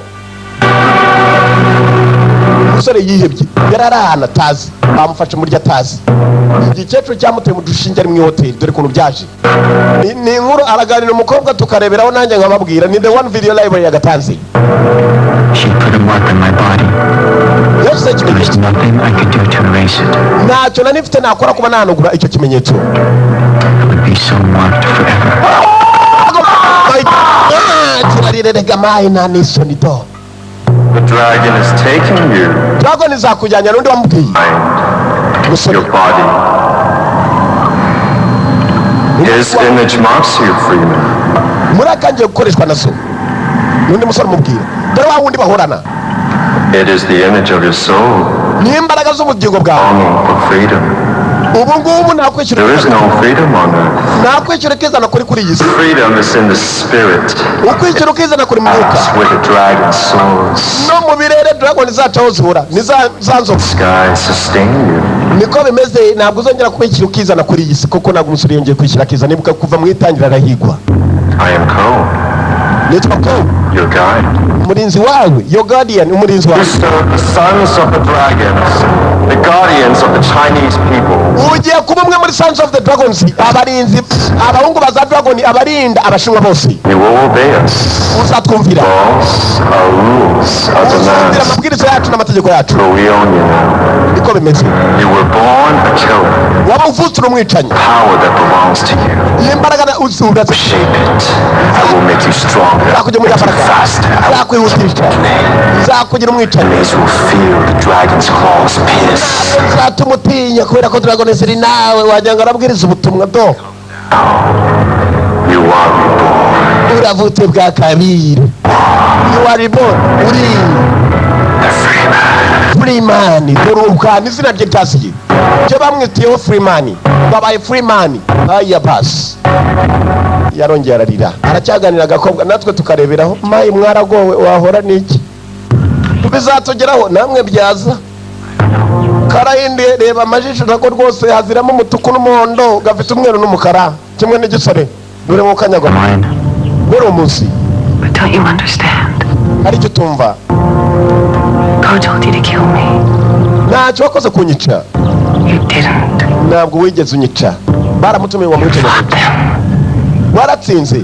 Umusore yihebye yararahana atazi, bamufashe muri atazi. Igikecuru cyamuteye mu dushinge ari mu hoteli. Dore kuntu byaje ni inkuru. Araganira umukobwa tukareberaho, nanjye nkababwira. Ni the one video library yagatanze. She put a mark on my body. There was nothing I could do to erase it. Ntacyo nari mfite nakora kuba nahanagura icyo kimenyetso. I would be so marked forever. Kirarirega mai na nisoni do. The dragon is taking you. Dragon izakujyanya n'undi wamubwiye. Your body. His image marks you, Freeman. Murakangiye gukoreshwa na so. N'undi musore mubwira. Dore wa wundi bahorana. It is the image of your soul. Ni imbaraga z'ubugingo bwawe. Longing for freedom. Ubu ngubu nakwishyura. There is no freedom on earth. Nakwishyura ukizana kuri iyi si. Freedom is in the spirit. Ukwishyura ukizana kuri mwuka. That's where the dragon soars. No mu birere dragon zacaho zihura. Ni za nzoka. Sky sustain you. Niko bimeze. Ntabwo uzongera kwishyura ukizana kuri iyi si, kuko ntabwo umusore yongeye kwishyura akizana. Nibuka kuva mu itangira arahigwa. I am Ko. Nitwa Ko. Your guide. Umurinzi wawe. Your guardian. Umurinzi wawe. You serve the sons of the dragons, the guardians of the Chinese people. Ugiye kuba umwe muri Sons of the Dragons, abarinzi, abahungu baza dragon, abarinda abashinwa bose. You will obey us. Uzatwumvira. Laws are rules of the Uzumvira land. amabwiriza yacu n'amategeko yacu. So we own you now. Niko bimeze. You were born a killer. Waba uvutse umwicanyi. Power that belongs to you. Iyi mbaraga uzura Shape it. I will make you stronger, zakujya muri afaraga. faster. I will Zakwihutisha. Zakugira umwicanyi. Enemies will feel the dragon's claws pierce. Zatuma utinya kubera ko dragon ziri nawe, wagira ngo arabwiriza ubutumwa do. You are reborn. Uravutse bwa kabiri. You are reborn. Uri The Freeman. Freeman. Duruka ni izina rye ryasiye. Cyo bamwitiyeho Freeman. Babaye Freeman. Aya basi. Yarongera ararira. Aracyaganira agakobwa, natwe tukareberaho. Mayi mwaragowe, wahora niki? Bizatugeraho namwe byaza. Karahindiye, reba amajisho nako rwose haziramo umutuku n'umuhondo, gafite umweru n'umukara, kimwe n'igisore. Dore mu kanyagwa. Dore umunsi. But don't you understand? Hari icyo tumva. God told you to kill me. Ntacyo wakoze kunyica. You didn't. Ntabwo wigeze unyica. Baramutumiye wa muri cyo. Fought them. Waratsinze.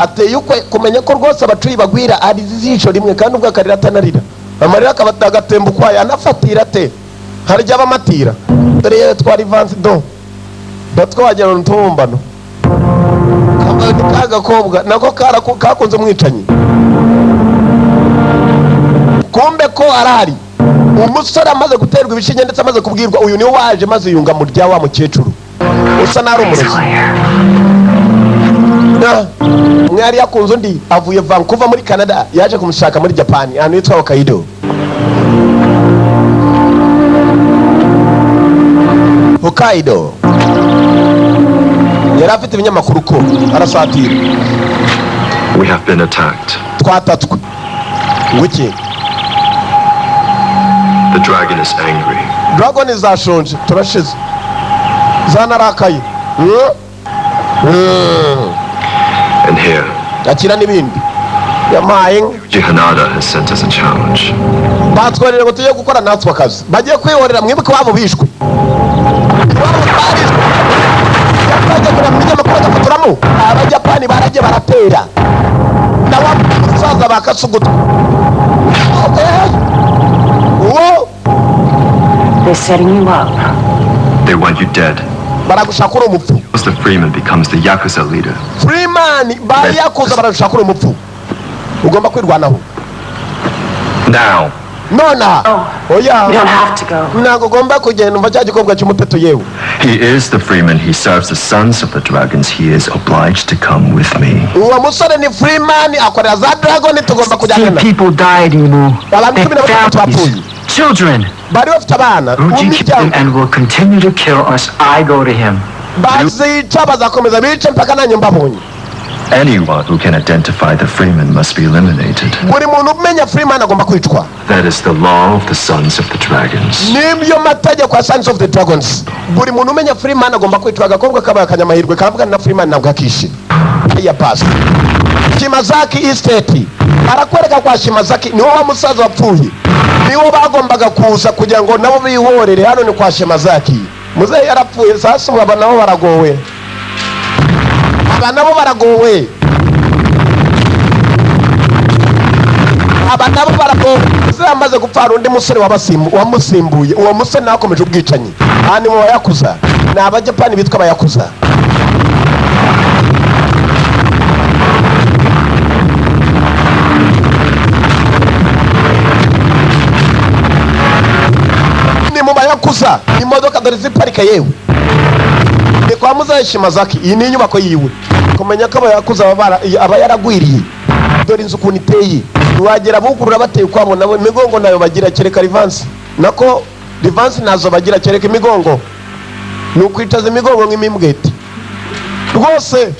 Ateye ukwe kumenya ko rwose abacuyi bagwira ari zisho rimwe, kandi ubwo akarira atanarira. Amarira akabagatemba ukwayo, anafatira te. Hari jya bamatira. Dore yewe twari vansi do. Batwagira n'utumbano. Kagakobwa nako kakunze umwicanyi. Kumbe ko arari umusore amaze guterwa ibishinge ndetse amaze kubwirwa uyu niwe waje maze yunga mu rya wa mukecuru usa nari umurozi. Umwe yari yakunze undi avuye Vancouver muri Canada yaje kumushaka muri Japan ahantu yitwa Hokkaido. Hokkaido yari afite ibinyamakuru ko arasatira. We have been attacked. Twatatswe. Wiki. The dragon is angry. Dragon is ashonje turashize. Zanarakaye. And here, akira n'ibindi yamaye. Hanada has sent us a challenge. Batwerere ngo tujye gukora natwe akazi. Bagiye kwihorera mwibuke wabo bishwe. Abajapani baraje baratera n'abasaza bakasuguta. They're setting you up. They want you dead. Baragushakura umupfu. The Freeman becomes the Yakuza leader. Freeman ba Yakuza baragushakura umupfu. Ugomba kwirwanaho. Now. Nona. Oya. You don't have to go. Ntago ugomba kugenda umva cya gikobwa cy'umuteto yewe. He is the Freeman. He serves the sons of the dragons. He is obliged to come with me. Uwo musore ni Freeman akorera za dragon tugomba kujyana. People died, Imu. Families. Children. Bari bafite abana. Ruji killed him and will continue to kill us. I go to him. Bazica bazakomeza bice mpaka nanjye mbabonye. Anyone who can identify the Freeman must be eliminated. Buri muntu umenya Freeman agomba kwicwa. That is the law of the sons of the dragons. Nibyo mategeko ya sons of the dragons. Buri muntu umenya Freeman agomba kwicwa. Agakobwa kabaye akanyamahirwe karavuga na Freeman ntabwo akishe. Ya past. Shimazaki estate. Barakwereka kwa Shimazaki niwo wa musaza wapfuye. Niwo bagombaga kuza kugira ngo nabo bihorere hano ni kwa Shimazaki. Muzehe yarapfuye sasa aba nabo baragowe. Aba nabo baragowe. Aba nabo baragowe. Muzehe amaze gupfa undi musore wamusimbuye. Uwo musore nawe akomeje ubwicanyi. Hano mu Yakuza. Ni Abajapani bitwa Abayakuza. Yakuza imodoka dore ziparika yewe ni kwa Muzehe Shimazaki. Iyi ni inyubako yiwe kumenya ko Abayakuza aba yaragwiriye dore inzu ukuntu iteye wagera bugurura bateye kwabo nabo imigongo nayo bagira kereka Rivansi nako Rivansi nazo bagira kereka imigongo ni ukwicaza imigongo nk'imimbweti rwose.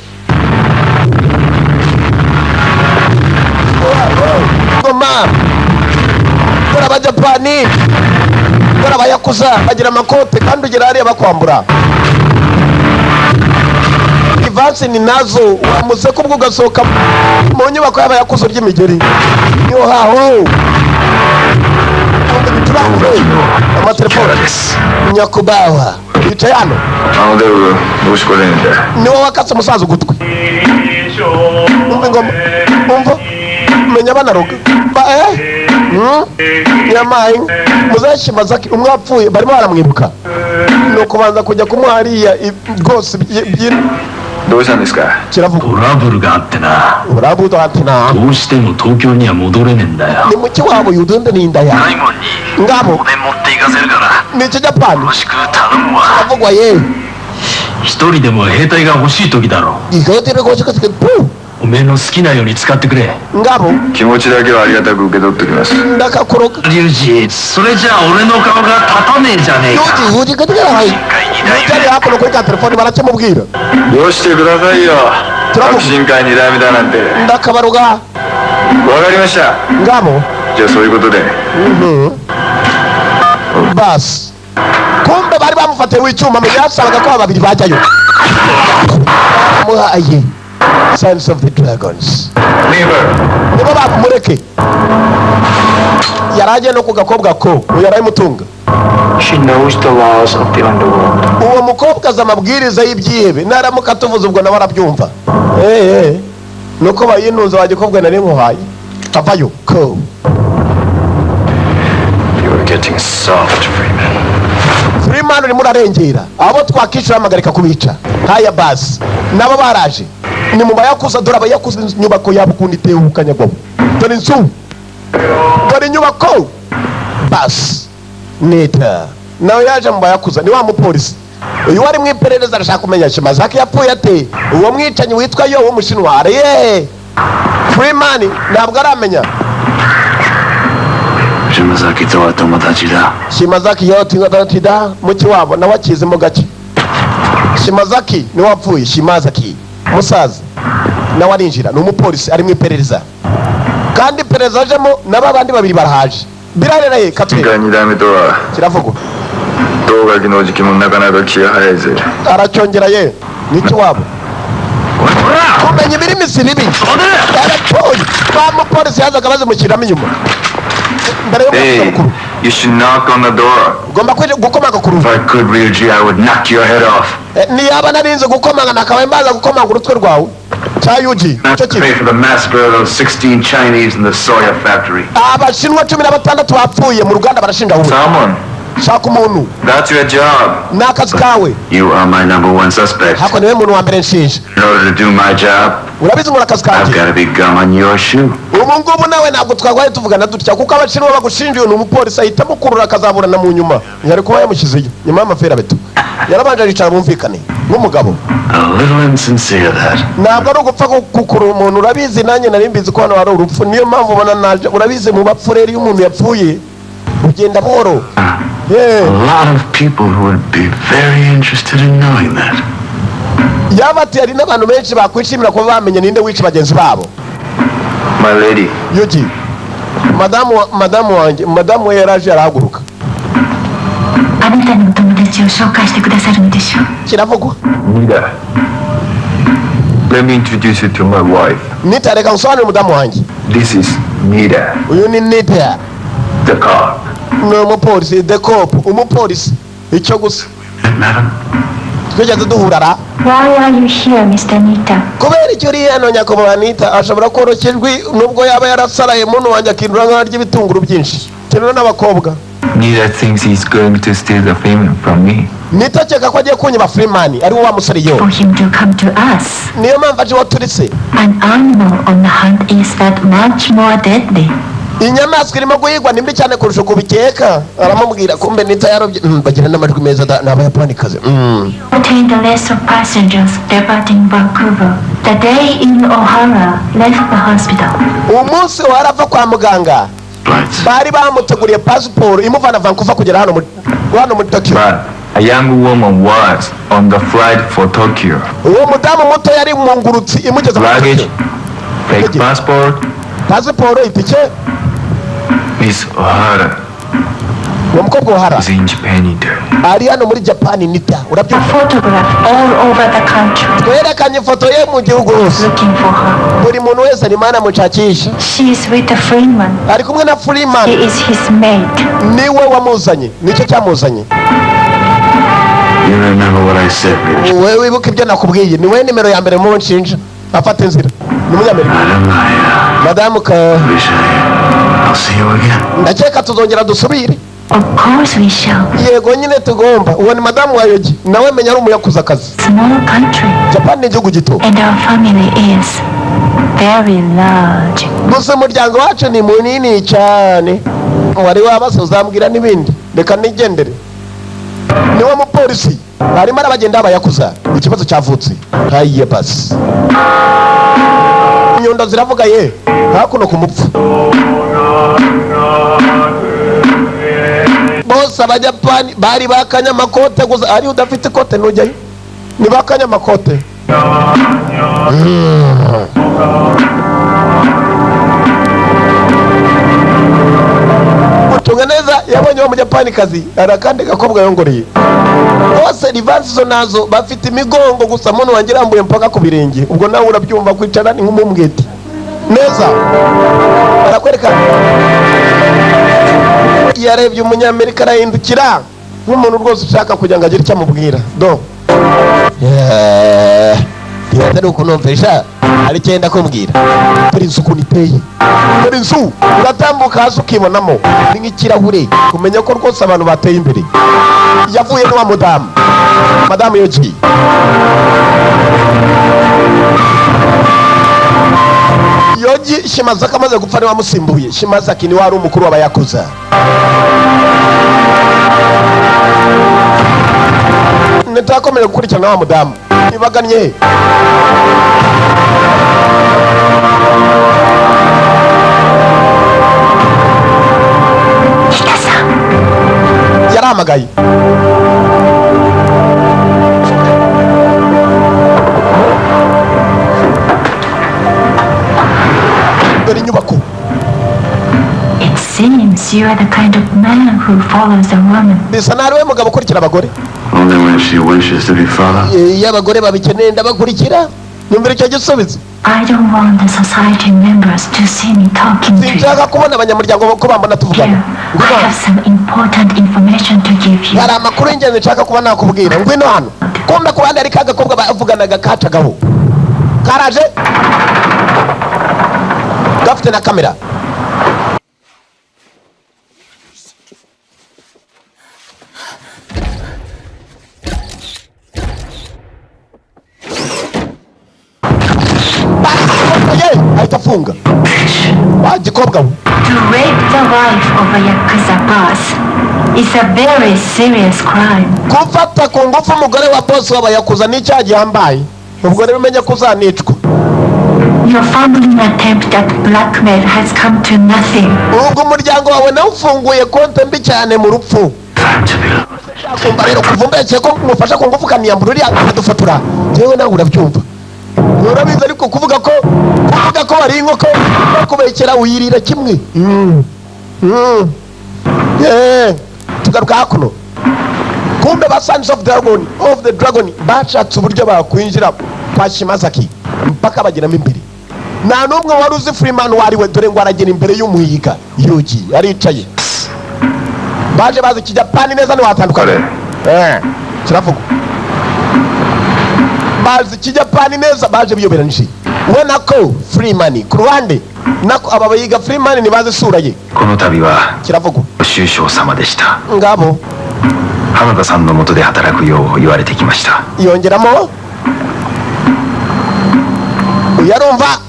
Goma dore Abajapani dore Abayakuza bagira amakote kandi ugera hariya bakwambura. Ivansi ni nazo wamuze kubwo ugasohoka mu nyubako y'Abayakuza ry'imigeri niho haho amatelefone nyakubawa yicaye hano niwo wakatse umusaza ugutwi. Umva ingoma umva menya banaroga nyamaye Muzehe Shimazaki umwe wapfuye barimo baramwibuka no kubanza kujya kumuhariya rwose kiravuga uravuga ni muki wabo yudunde ni indaya ngabo ni Kijapani avugwa ye Hitori demo heitai ga hoshii toki daro. Igate re goshika tike pu. Ome no suki na yoni tsukatte kure. Ngabo Kimochi dake wa arigataku ukedotokimasu. Ndakakoroka. Ryuji, sore ja ore no kao ga tatane janei ka. Yuji katika hai. Yari hapo no kweka telefoni baracamubwira. Yoshite kudasai yo. Akushinkai ni damida nante. Ndakabaruga. Wakarimashita. Ngabo. Ja sou ikoto de. Bas. Kumbe bari bamufatiye w'icyuma mubyasabaga ko babiri bajyayo. Muhaye. Sons of the dragons. Nibo bamureke. Yaraje no kugakobwa ko yarayimutunga. She knows the laws of the underworld. Uwo mukobwa azamabwiriza y'ibyihebe naramuka tuvuze ubwo nawe arabyumva. Nuko bayinunza wagikobwa nari muhaye. Avayo ko. You're getting soft, Freeman. Freeman uri murarengera. Abo twakishura amagarika kubica. Haya basi. Nabo baraje. Ni mu Bayakuza dore Abayakuza nyubako yabo kundi tewe ukanyagwa. Dore inzu. Dore nyubako. Basi. Nita nawe yaje mu bayakuza ni wa mupolisi uyu wari mu iperereza arashaka kumenya Shimazaki yapfuye ate uwo mwicanyi witwa yo w'umushinwa ariye Freeman ntabwo aramenya Shimazaki tawa tomodachi da. Shimazaki yote ngatida muki wabo nawe akizemo gake Shimazaki ni wapfuye Shimazaki musaza nawe arinjira ni umupolisi ari mu iperereza kandi iperereza ajemo n'abandi babiri barahaje birareraye katwe kiravuga aracyongera ye niki wabo kumenya ibirimi si bibi aratoye bamupolisi yazaga bazimukiramo inyuma Hey, you should knock on the door. ugomba gukomanga ku rugi. If I could, Ryuji, I would knock your head off. Niyaba narinze gukomanga nakabaye mbaza gukomanga urutwe rwawe cya Yuji Not to pay for the massacre of those 16 Chinese in the soya factory. abashinwa 16 bapfuye mu ruganda barashinja wowe Someone. shaka umuntu That's your job. n'akazi kawe You are my #1 suspect. hako niwe muntu wa mbere nshinja In order to do my job, urabizi nkora akazi I've kanjye got to be gum on your shoe. ubu ngubu nawe ntabwo twagwaye tuvugana dutya kuko abashinwa bagushinjiye ni umupolisi ahita amukurura akazaburana mu nyuma ntiyari kuba yamushyizeyo nyuma y'amafera beto yarabanje aricara bumvikane nk'umugabo A little insincere, that. ntabwo ari ugupfa gukurura umuntu urabizi nanjye nari mbizi ko hano hari urupfu niyo mpamvu ubona naje urabizi mu bapfu rero iyo umuntu yapfuye ugenda buhoro A lot of people who would be very interested in knowing that. yaba ati hari n'abantu benshi bakwishimira kuba bamenye ninde wica bagenzi babo My lady. Yuji madamu we yaraje arahaguruka あなたのお友達を紹介してくださるのでしょう kiravugwa Nida. Let me introduce you to my wife. Nita reka nsobanure mudamu wanjye This is Nida, uyu ni Nita the cop. ni umupolisi the cop umupolisi icyo gusa Madam? twigeze duhurara Why are you here, Mr. Nita? kubera icyo uri hano nyakubahwa Nita ashobora koroshya ijwi nubwo yaba yarasaraye muntu wanjye akindura nk'aho arya ibitunguru byinshi kenera n'abakobwa Nida thinks he's going to steal the fame from me. Nita akeka ko agiye kunyiba Freeman ari wo wa musore yo For him to come to us. niyo mpamvu aje waturitse An animal on the hunt is that much more deadly. inyamaswa irimo guhigwa ni mbi cyane kurusha uko ubikeka aramubwira kumbe Nita yarobye bagira n'amajwi meza n'abayapanikazi Obtained a list of passengers departing Vancouver the day in O'Hara left the hospital. umunsi warava kwa muganga Flights. bari bamuteguriye pasiporo imuvana Vancouver kugera hano muri Tokyo But a young woman was on the flight for Tokyo. uwo mudamu muto yari mu ngurutsi imugeza muri Luggage, Tokyo. fake passport, pasiporo itike Miss O'Hara uwo mukobwa wahara is in Japan either. ari hano muri Japan Nita A urabyumva photograph all over the country twerekanye ifoto ye mu gihugu hose looking for her. buri muntu wese arimo aramushakisha She is with a Freeman. ari kumwe na He Freeman is his mate. niwe wamuzanye nicyo cyamuzanye You remember what I said, Ryuji? wowe wibuka ibyo nakubwiye niwe nimero ya mbere mu nshinja afata inzira ni umunyamerika Madam, madamu ka wish I'll see you again. ndakeka tuzongera dusubire Of course we shall. yego nyine tugomba uwo ni madamu wa Yogi nawe menya ari umuyakuzakazi Small country. Japan ni igihugu gito And our family is very large. gusa umuryango wacu ni munini cyane wari wabasa uzambwira n'ibindi reka nigendere niwe mupolisi barimo arabagenda abayakuza ikibazo cyavutse hayiye basi inyundo ziravuga ye hakuno ku mupfu bose abajapani bari bakanye amakote gusa ari udafite ikote ntujyayo ni bakanye amakote utunga neza yabonye wa mujapanikazi hari akandi gakobwa yongoreye bose rivansi zo nazo bafite imigongo gusa muntu wanjye irambuye mpaka ku birenge ubwo nawe urabyumva kwicara ni nk'umumwete neza barakwereka yarebye umunyamerika arahindukira nk'umuntu rwose ushaka kugira ngo agire icyo amubwira do atari ukunumvisha hari icyenda kumbwira dore inzu ukuntu iteye dore inzu uratambuka hasi ukibonamo ni nk'ikirahure kumenya ko rwose abantu bateye imbere yavuye n'uwa madamu Yogi Yogi Shimazaki amaze gupfa niwe wamusimbuye Shimazaki niwe wari umukuru w'abayakuza yakomeje gukurikirana wa mudamu ibagannye yaramagaye dore inyubako. It seems you are the kind of man who follows a woman. Bisa naho we mugabo ukurikira abagore. Only when she wishes to be followed. Iyo abagore babikeneye ndabakurikira. Nyumvira icyo gisubizo. I don't want the society members to see me talking to you. Sinshaka kubona abanyamuryango ko bambona tuvugana. I have some important information to give you. Hari amakuru y'ingenzi nshaka kuba nakubwira. Ngwino hano. Kumbe ku bandi ari kagakobwa bavuganaga kacagaho. Karaje. Gafite na kamera. Aitafunga. Wajikobwa. To rape the wife of a Yakuza boss is a very serious crime. Kufata ku ngufu umugore wa boss w'abayakuza n'icyaha gihambaye. Ubwo rero umenye ko uzanicwa. Your family attempt at blackmail has come to nothing. Ubwo umuryango wawe nawe ufunguye konte mbi cyane mu rupfu. Kumva rero kuvumbeke ko mufasha ku ngufu kamiyambura uri akadufotora. Jewe nawe urabyumva. Urabizi ariko kuvuga ko wari inkoko bakubekera uyirira kimwe. Tugaruka hakuno. Kumbe ba Sons of the Dragon bashatse uburyo bakwinjira kwa Shimazaki mpaka bagiramo imbere. Nta n'umwe wari uzi Freeman wariwe dore ngo aragera imbere y'umuhiga Yuji aricaye. Baje bazi kijapani neza ni watandukanye. Kiravuga. Bazi kijapani neza baje biyoberanije. We nako Freeman ku ruhande nako aba bayiga Freeman ni bazi sura ye. Kono tabi wa Kiravuga. Shusho sama deshita. Ngabo. Hanada-san no moto de hataraku you iwarete kimashita. Yongeramo. Yarumva.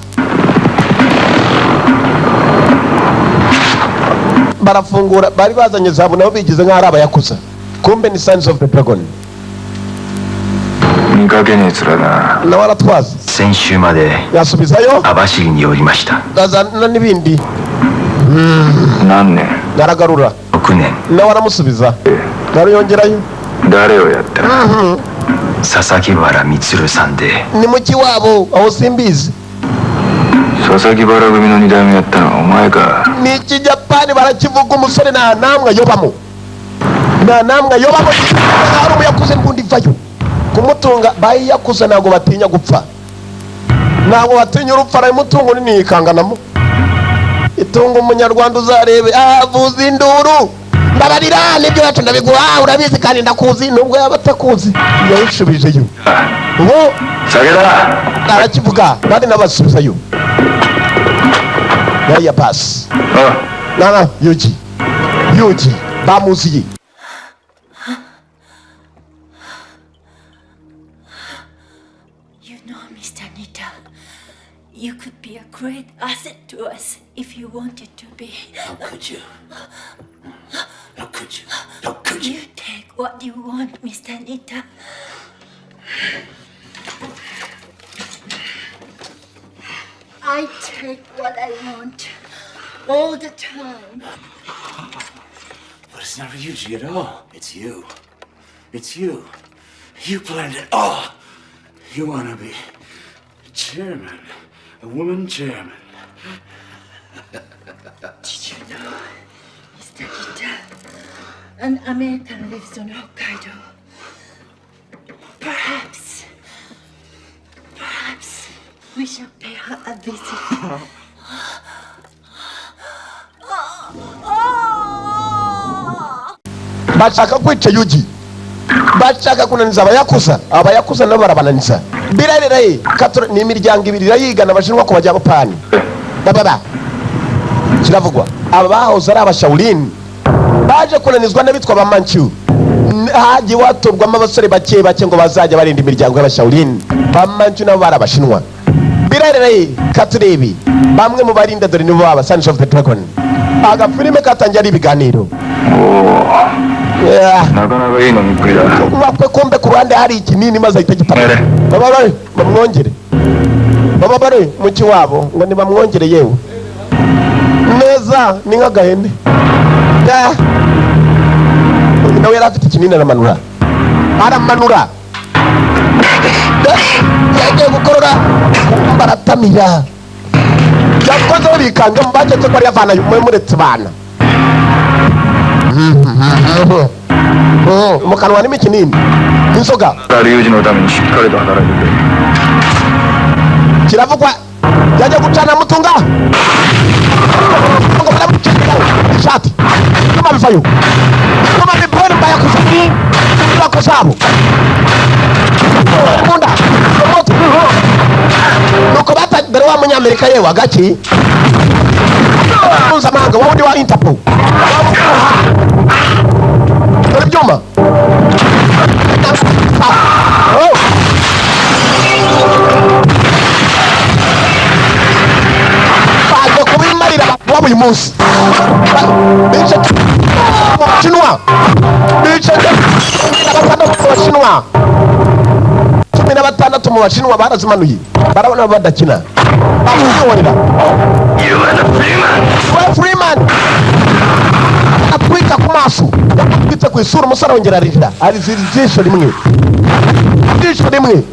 Barafungura bari bazanye zabu nabo bigize nk'ari abayakuza. Kumbe ni Sons of the Dragon. Na waratwaza. Senshu made yasubizayo abashiri ni yorimashita. Dazana n'ibindi. Nanne. Naragarura. 6年. Na waramusubiza. Nariyongerayo. 誰をやった？佐々木原充さんで。Ni muki wabo aho simbizi. 佐々木原組の2代目やったのはお前か。Ni kijapani barakivuga umusore nta namwe ayobamo. Nta namwe ayobamo. Hari umuyakuze mbundi vayo. Kumutunga bayi yakuze ntago batinya gupfa. Ntago batinya urupfa aramutungo nini yikanganamo. Itungo umunyarwanda uzarebe avuza induru. Ndabarira nibyo yacu ndabiguha urabizi kandi ndakuzi nubwo yaba atakuzi yayishubijeyo. Ngo Sagera arakivuga kandi nabasubizayo. Yaya pass. Nana Yuji bamuziye. You know, Mr. Nita, you could be a great asset to us if you wanted to be. How could you? How could you? How could you? You take what you want, Mr. Nita. I take what I want all the time. But it's not Ryuji at all. It's you. It's you. You planned it all. You want to be chairman, a woman chairman. Did you know, Mr. Nita, an American lives on Hokkaido? Perhaps we shall pay her a visit. Bashaka kwica Yuji. Bashaka kunaniza abayakuza nabo barabananiza. Birareraye katro ni imiryango ibiri irayigana abashinwa ko bajya Bapani. Bababa. Kiravugwa. Abahoze ari abashawulin baje kunanizwa n'abitwa ba Manchu. Haji watorwamo abasore bake ngo bazajya barinda imiryango y'abashawulin. Ba Manchu nabo barabashinwa. Birareraye katurebi bamwe mu barinda dore nibo baba Sons of the Dragon. Aga filime katangira ibiganiro. 나가나가 이놈 뿌리다. wakwe kumbe ku ruhande hari ikinini maze ahita gipara bababare bamwongere bababare muki wabo ngo ni bamwongere yewe neza ni nk'agahene nawe yari afite ikinini aramanura yagiye gukorora baratamira yakoze bikanga mbageze ko ari yavana muretse bana mu kanwa harimo ikinini inzoga kiravugwa yajya gucana mutunga ngo baramucana ishati kama bivayo kama bipora mbaya kusabo munda moto nuko batagera wa munyamerika yewe agaki unza manga wundi wa Interpol byuma baje kubimarira wabo uyu munsi bice Shinwa bice Shinwa 16 mu Bashinwa barazimanuye barabona badakina bamwihorera Freeman atwika ku maso yakubitse ku isura umusore wongera arira ari jisho rimwe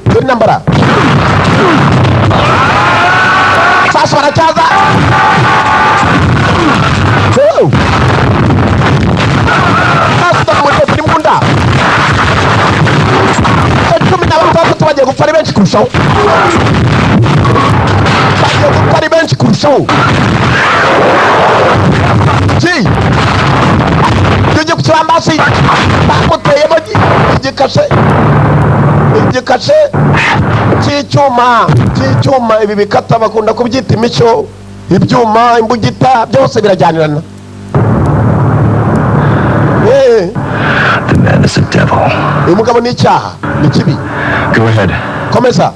dore nambara sasa wanachaza hasta mwete munda bagiye gupfa ari benshi kurushaho tujye ku kibambasi bamuteyemo igikashe cy'icyuma ibi bikata bakunda kubyita imishyo ibyuma imbugita byose birajyanirana. The man is a devil. uyu mugabo ni icyaha ni kibi. Go ahead. Komeza.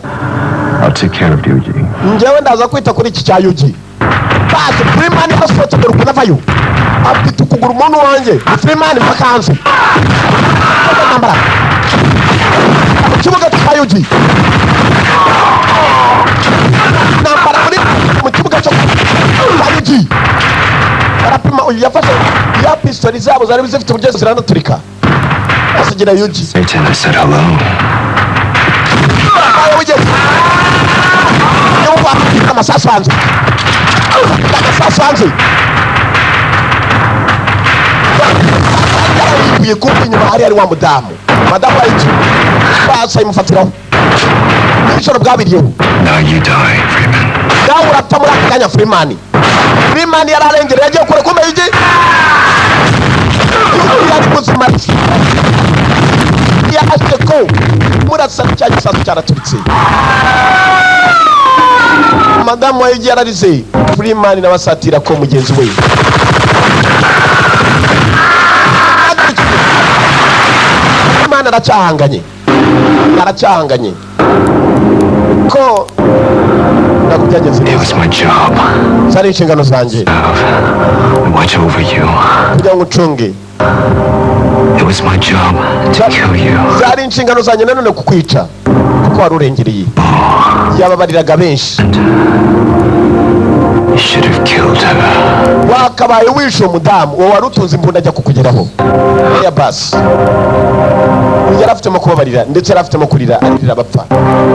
I'll take care of Yuji. Njyewe ndaza kwita kuri iki cya Yuji. Basi Freeman yasohotse dore ukuntu avayo. Afite ukuguru umuntu wanjye. Freeman vakansi. Nambara. Kibuga cya Yuji. Nambara mu kibuga cya Yuji. Arapima uyu yafashe ya pistoli zabo zari zifite uburyo ziranaturika. Asigira Yuji. Satan, I said hello. Amasasu hanze yarayibuye kumva inyuma hari wa mudamu ayiki basa imufatiraho n'ijoro bwabiriyeho. Now you die, Freeman. nawe urapfa muri aka kanya. Freeman yararengereye agiye kure kumenya iki yari muzima yahashye ko murasa cya gisasu cyaraturitse. Madamu wa Yuji yararize. Freeman n'abasatira ko mugenzi we Freeman aracyahanganye ko nakubyageze. It was my job. Zari inshingano zanjye Watch over you. kugira ngo ucunge. It was my job to kill you. Zari inshingano zanjye nanone kukwica kuko wari urengereye. Yababariraga benshi. You should have killed her. Wakabaye wishe umudamu uwo wari utunze imbunda ajya kukugeraho. Ya basi yari afitemo kubabarira ndetse yari afitemo kurira arira bapfa.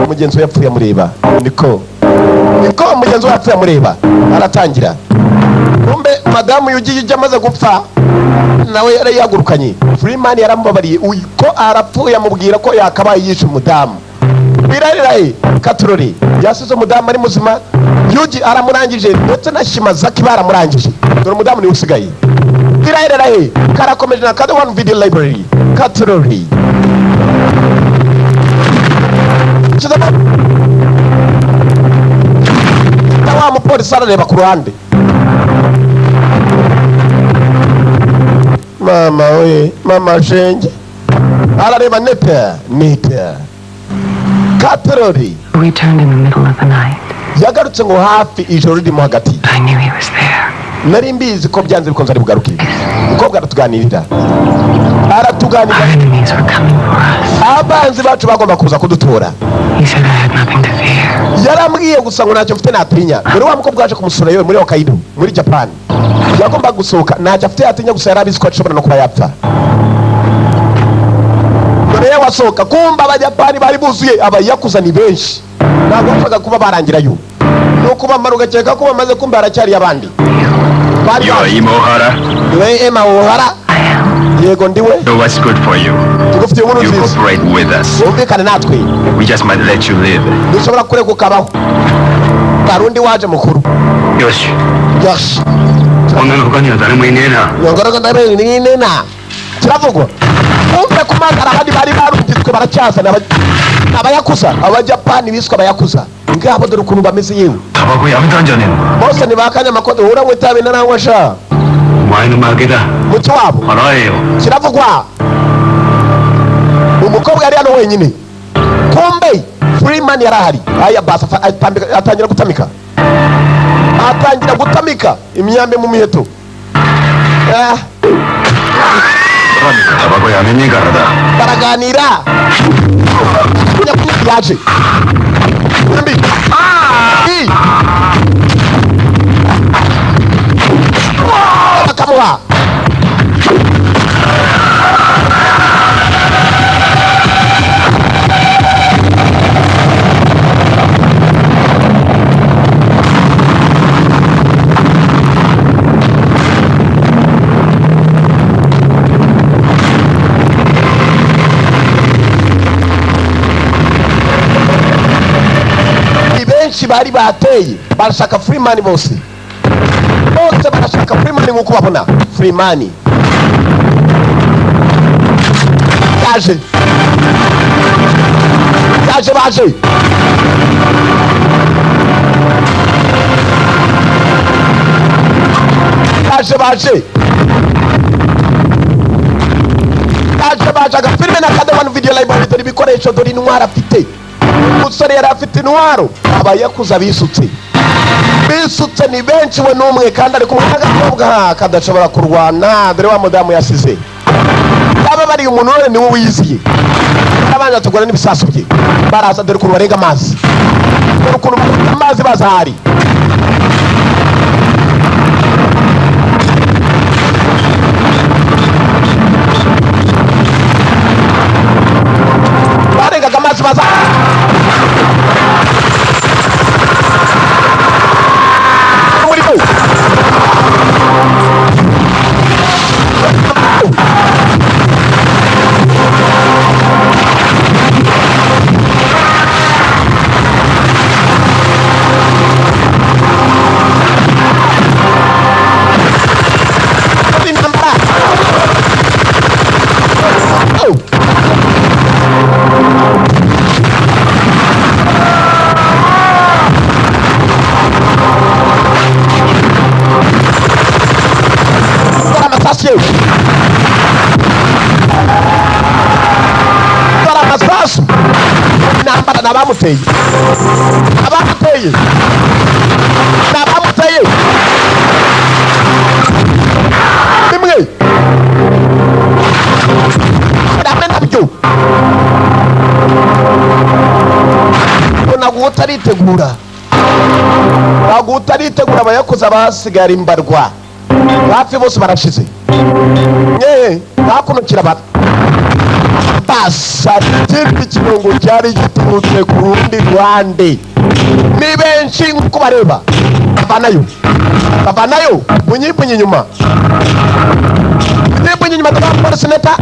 Umugenzi we yapfuye amureba. Niko umugenzi we yapfuye amureba aratangira. Kumbe madamu Yuji amaze gupfa nawe yari yagurukanye. Freeman yaramubabariye uko arapfuye amubwira ko yakabaye yishe umudamu. Birariraye Katurori yasize umudamu ari muzima. Yuji aramurangije ndetse na Shimazaki baramurangije. Dore umudamu ni usigaye. Birariraye karakomeje na Kada One Video Library Katurori. Wa mupolisi arareba ku ruhande. Mama shenge arareba neta Katurori. We turned in the middle of the night. Yagarutse ngo hafi ijoro ririmo hagati. I knew he was there. Nari mbizi ko byanze bikunze ari bugaruke. Umukobwa aratuganirira aratuganira. Our enemies were coming for us. Abanzi bacu bagomba kuza kudutora. He said I had nothing to fear. Yarambwiye gusa ngo ntacyo mfite natinya. Dore wa mukobwa waje kumusura yewe muri Hokkaido muri Japan. Yagomba gusohoka ntacyo afite atinya gusa yarabizi ko ashobora no kuba yapfa. Dore wasohoka kumba abajapani bari buzuye abayakuza ni benshi. Ntabwo bashaka kuba barangirayo. No kuba marugakeka ko bamaze kumba aracyari abandi. You are Imohara? Iwe Emma Ohara? Yego ndiwe. So what's good for you? Tugufitiye inkuru You nziza. cooperate with us. Umvikane natwe. We just might let you live. Dushobora kureka ukabaho. Karundi waje mukuru. Yoshi. Yoshi. こんなの他には誰もいねえな。 Yongoroga ndabe ni nena. Kiravugwa. Umve kumagara abandi bari barungitswe baracyaza n'abayakuza. Abajapani biswa abayakuza. Ngabo dore ukuntu bameze yewe. タバコやめたんじゃねえの。 Bose ntibakanya amakoto uranywa itabi naranywa sha. お前の負けだ。 Muti wabo. 払えよ。 Kiravugwa. Umukobwa yari hano wenyine. Kumbe Freeman yarahari. Aya basa atangira gutamika. Atangira gutamika imyambe mu miheto. タバコやめねえからだ。 Baraganira. Yaje. Mbi. Akamuha. Benshi bari bateye barashaka Freeman bose barashaka Freeman nkuko babona Freeman yaje baje agafilime n'akadabanu video library dore ibikoresho dore intwaro afite. Umusore yari afite intwaro abayakuza bisutse ni benshi we n'umwe kandi ari kumwe n'agakobwa kadashobora kurwana. Dore wa mudamu yasize baba bari umuntu wese niwe wiziye abana tugora n'ibisasu bye baraza. Dore ukuntu barenga amazi, dore ukuntu amazi bazahari. Barengaga amazi bazahari. Abamuteye bimwe nabyo ntabwo utaritegura abayakoze abasigara imbarwa hafi bose barashize. Hakunukira basa ikindi kirungo cyari giturutse ku rundi ruhande. Ni benshi nk'uko bareba bavanayo bunyipunyi inyuma tugakora sineta.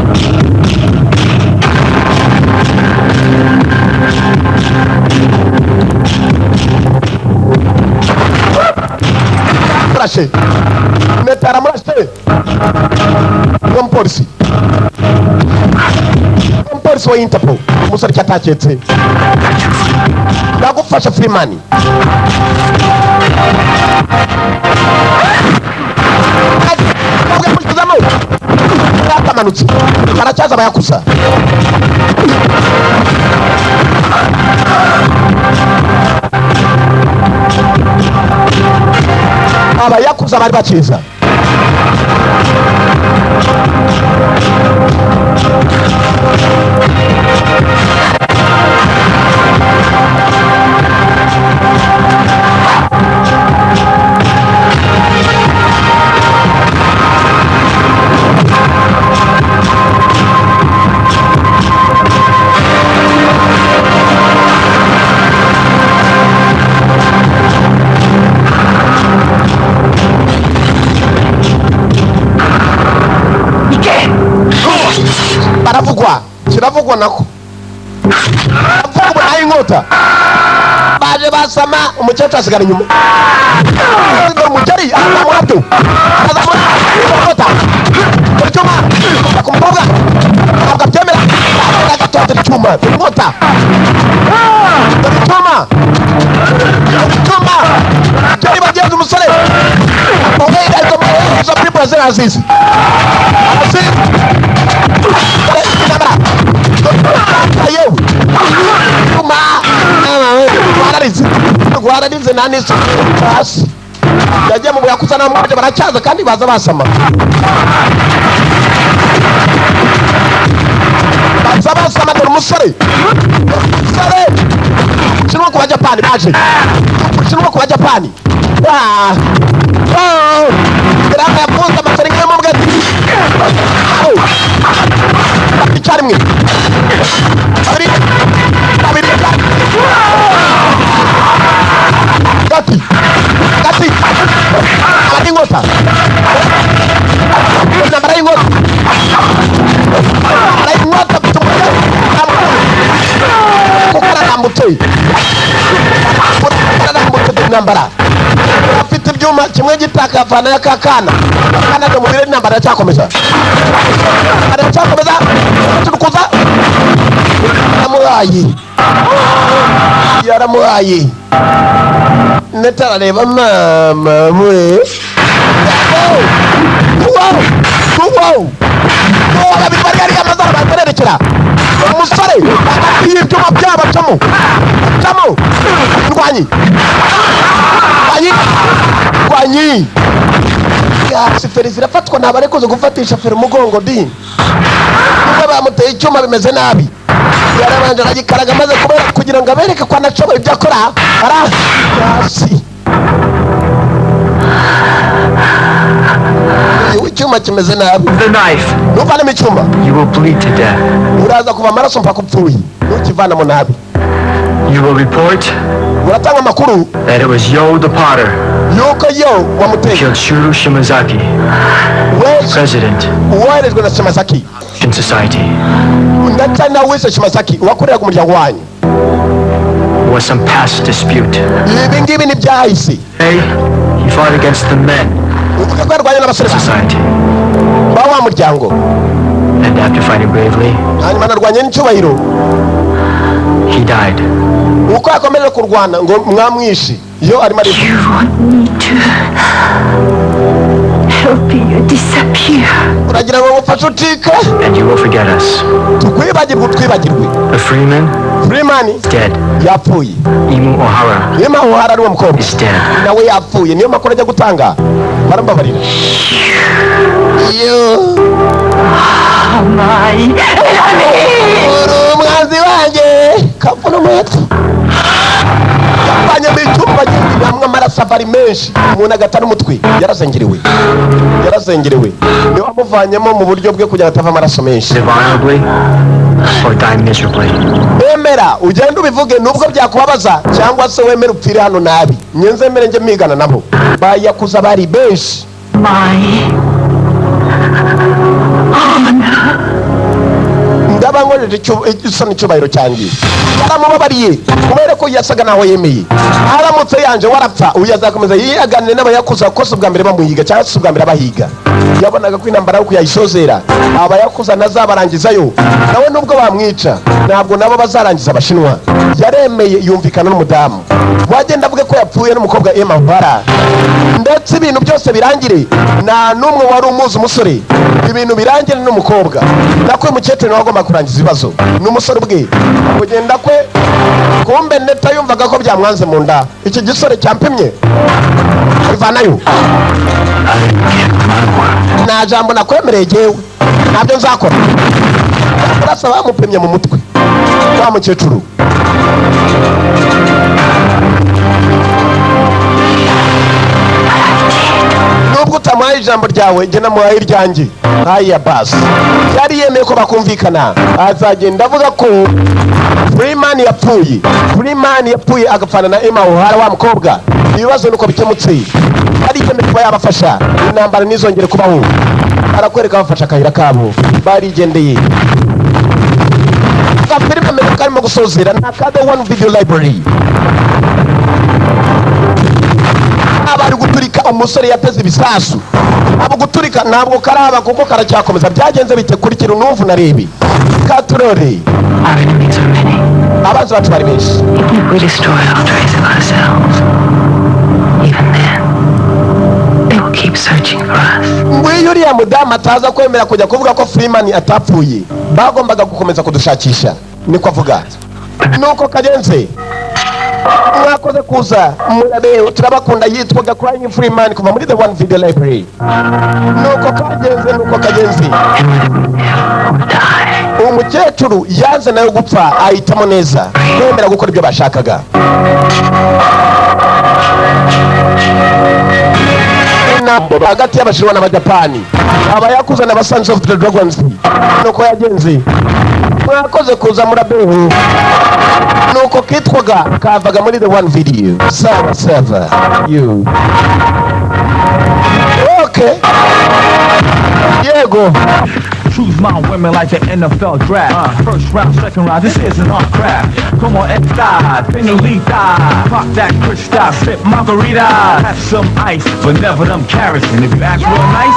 Murashe neta aramurashe umupolisi wa Interpol. Umusore cyataketse ndagufasha Freeman. Yakamanutse aracyaza abayakuza. Abayakuza bari bakiza. baravugwa kiravugwa nako avuga nayo inkota baje basama umukecuru asigara inyuma umukeri azamurabyo inkota icyuma kumukobwa ntabwo abyemera agatotera icyuma inkota icyuma cyari bagenzi umusore izo people zirazizi arazizi yewe icyuma rwararize nanisi hasi yagiye mu buyakuza n'amwaje baracyaza kandi baza basama dore umusore ushinzwe ku bajapani baje ushinzwe ku bajapani biranga yafunze amafaranga yo mu bwete icyarimwe babiri gati abandi inkota intambara y'inkota arayinkota kuko ararambutse intambara afite ibyuma kimwe gitaka avana y'akakana akana mu mubiri intambara iracyakomeza turukuza yaramuhaye netarareba mama mwe babiri bari hariya amazara batererekera umusore ibyuma byabo camo ndwanyi siferi zirafatwa ntabwo ari kuza gufatisha feri umugongo di nubwo bamuteye icyuma bimeze nabi yarabanje aragikaraga maze kugira ngo abereke ko anashoboye ibyo akora hasi icyuma kimeze nabi nuvanamo icyuma uraza kuva amaraso mpaka upfuye ntukivanamo nabi uratanga amakuru yuko yo wamuteye uwoherejwe na Shimazaki ndetse nawe wese Shimazaki wakoreraga umuryango wanyu was some past dispute. ibi ngibi ni byahise He fought against the men uvuga ko yarwanye n'abasore society. ba wa muryango And after fighting bravely, hanyuma anarwanye n'icyubahiro he died. uko yakomeje kurwana ngo mwamwishi iyo arimo ari help you disappear. uragira ngo mufashe utike And you will forget us. twibagirwe The Freeman Freeman is dead. yapfuye Imu Ohara Ima Ohara ari umukobwa is dead. nawe yapfuye niyo makuru ajya gutanga barambabarira umwanzi wanjye kapfuno mwetu yapfanye mu icyumba hamwe amaraso ava ari menshi umuntu agata n'umutwe yarazengerewe niwe wamuvanyemo mu buryo bwe kugira ngo atava amaraso menshi Live honorably or die miserably. wemera ugenda ubivuge nubwo byakubabaza cyangwa se wemera upfire hano nabi nyenzemere njye migana nabo bayakuza bari benshi ndaba nkojeje isoni icyubahiro cyanjye yaramubabariye kubera ko yasaga naho yemeye aramutse yanje warapfa uyu azakomeza yiyaganire n'abayakuza kose ubwa mbere bamuhiga cyangwa se ubwa mbere abahiga yabonaga ko intambara yo kuyayisozera abayakuza nazabarangizayo nawe nubwo bamwica ntabwo nabo bazarangiza abashinwa yaremeye yumvikana n'umudamu wagenda avuge ko yapfuye n'umukobwa Emma Ohara ndetse ibintu byose birangire nta n'umwe wari umuzi umusore ibintu birangire n'umukobwa nako umukecuru nawe agomba kurangiza ibibazo n'umusore ubwe kugenda kwe kumbe neta yumvaga ko byamwanze mu nda iki gisore cyampimye bivanayo nta jambo nakwemereye jyewe ntabyo nzakora urasa bamupimye mu mutwe wa mukecuru nubwo utamuhaye ijambo ryawe jye namuhaye iryanjye haya basi yari yemeye ko bakumvikana azagenda avuga ko Freeman yapfuye agapfana na Emma Ohara wa mukobwa ibibazo nuko bikemutse ari yemeye kuba yabafasha intambara ntizongere kubaho arakwereka abafasha akayira kabo barigendeye agafilime mbere karimo gusozera ni aka The One Video Library. Abari guturika umusore yateze ibisasu, abo guturika ntabwo karaba kuko karacyakomeza. Byagenze bite? Kurikira numva narebi katurore. Our enemies are many. Abazi bacu bari benshi. Even if we destroy all trace of ourselves, even then, they will keep searching for us. Ngwiyo uriya mudamu ataza kwemera kujya kuvuga ko Freeman atapfuye, bagombaga gukomeza kudushakisha. Niko avuga. Nuko kagenze mwakoze kuza murabe, turabakunda. Yitwaga Crying Freeman kuva muri The One Video Library. Nuko kagenze umukecuru yanze nayo gupfa, ahitamo neza kwemera gukora ibyo bashakaga. Hagati y'Abashinwa n'Abajapani, abayakuza na Sons of the Dragons. Nuko yagenze mwakoze kuza murabeho. Nuko kitwaga kavaga muri The One Video. Sawa you. Okay. Yego. Choose my women like the NFL draft. First round, second round, this isn't our craft. Como esta, señorita? Pop that crystal, sip margarita. Have some ice, but never them carrots. And if you act real nice,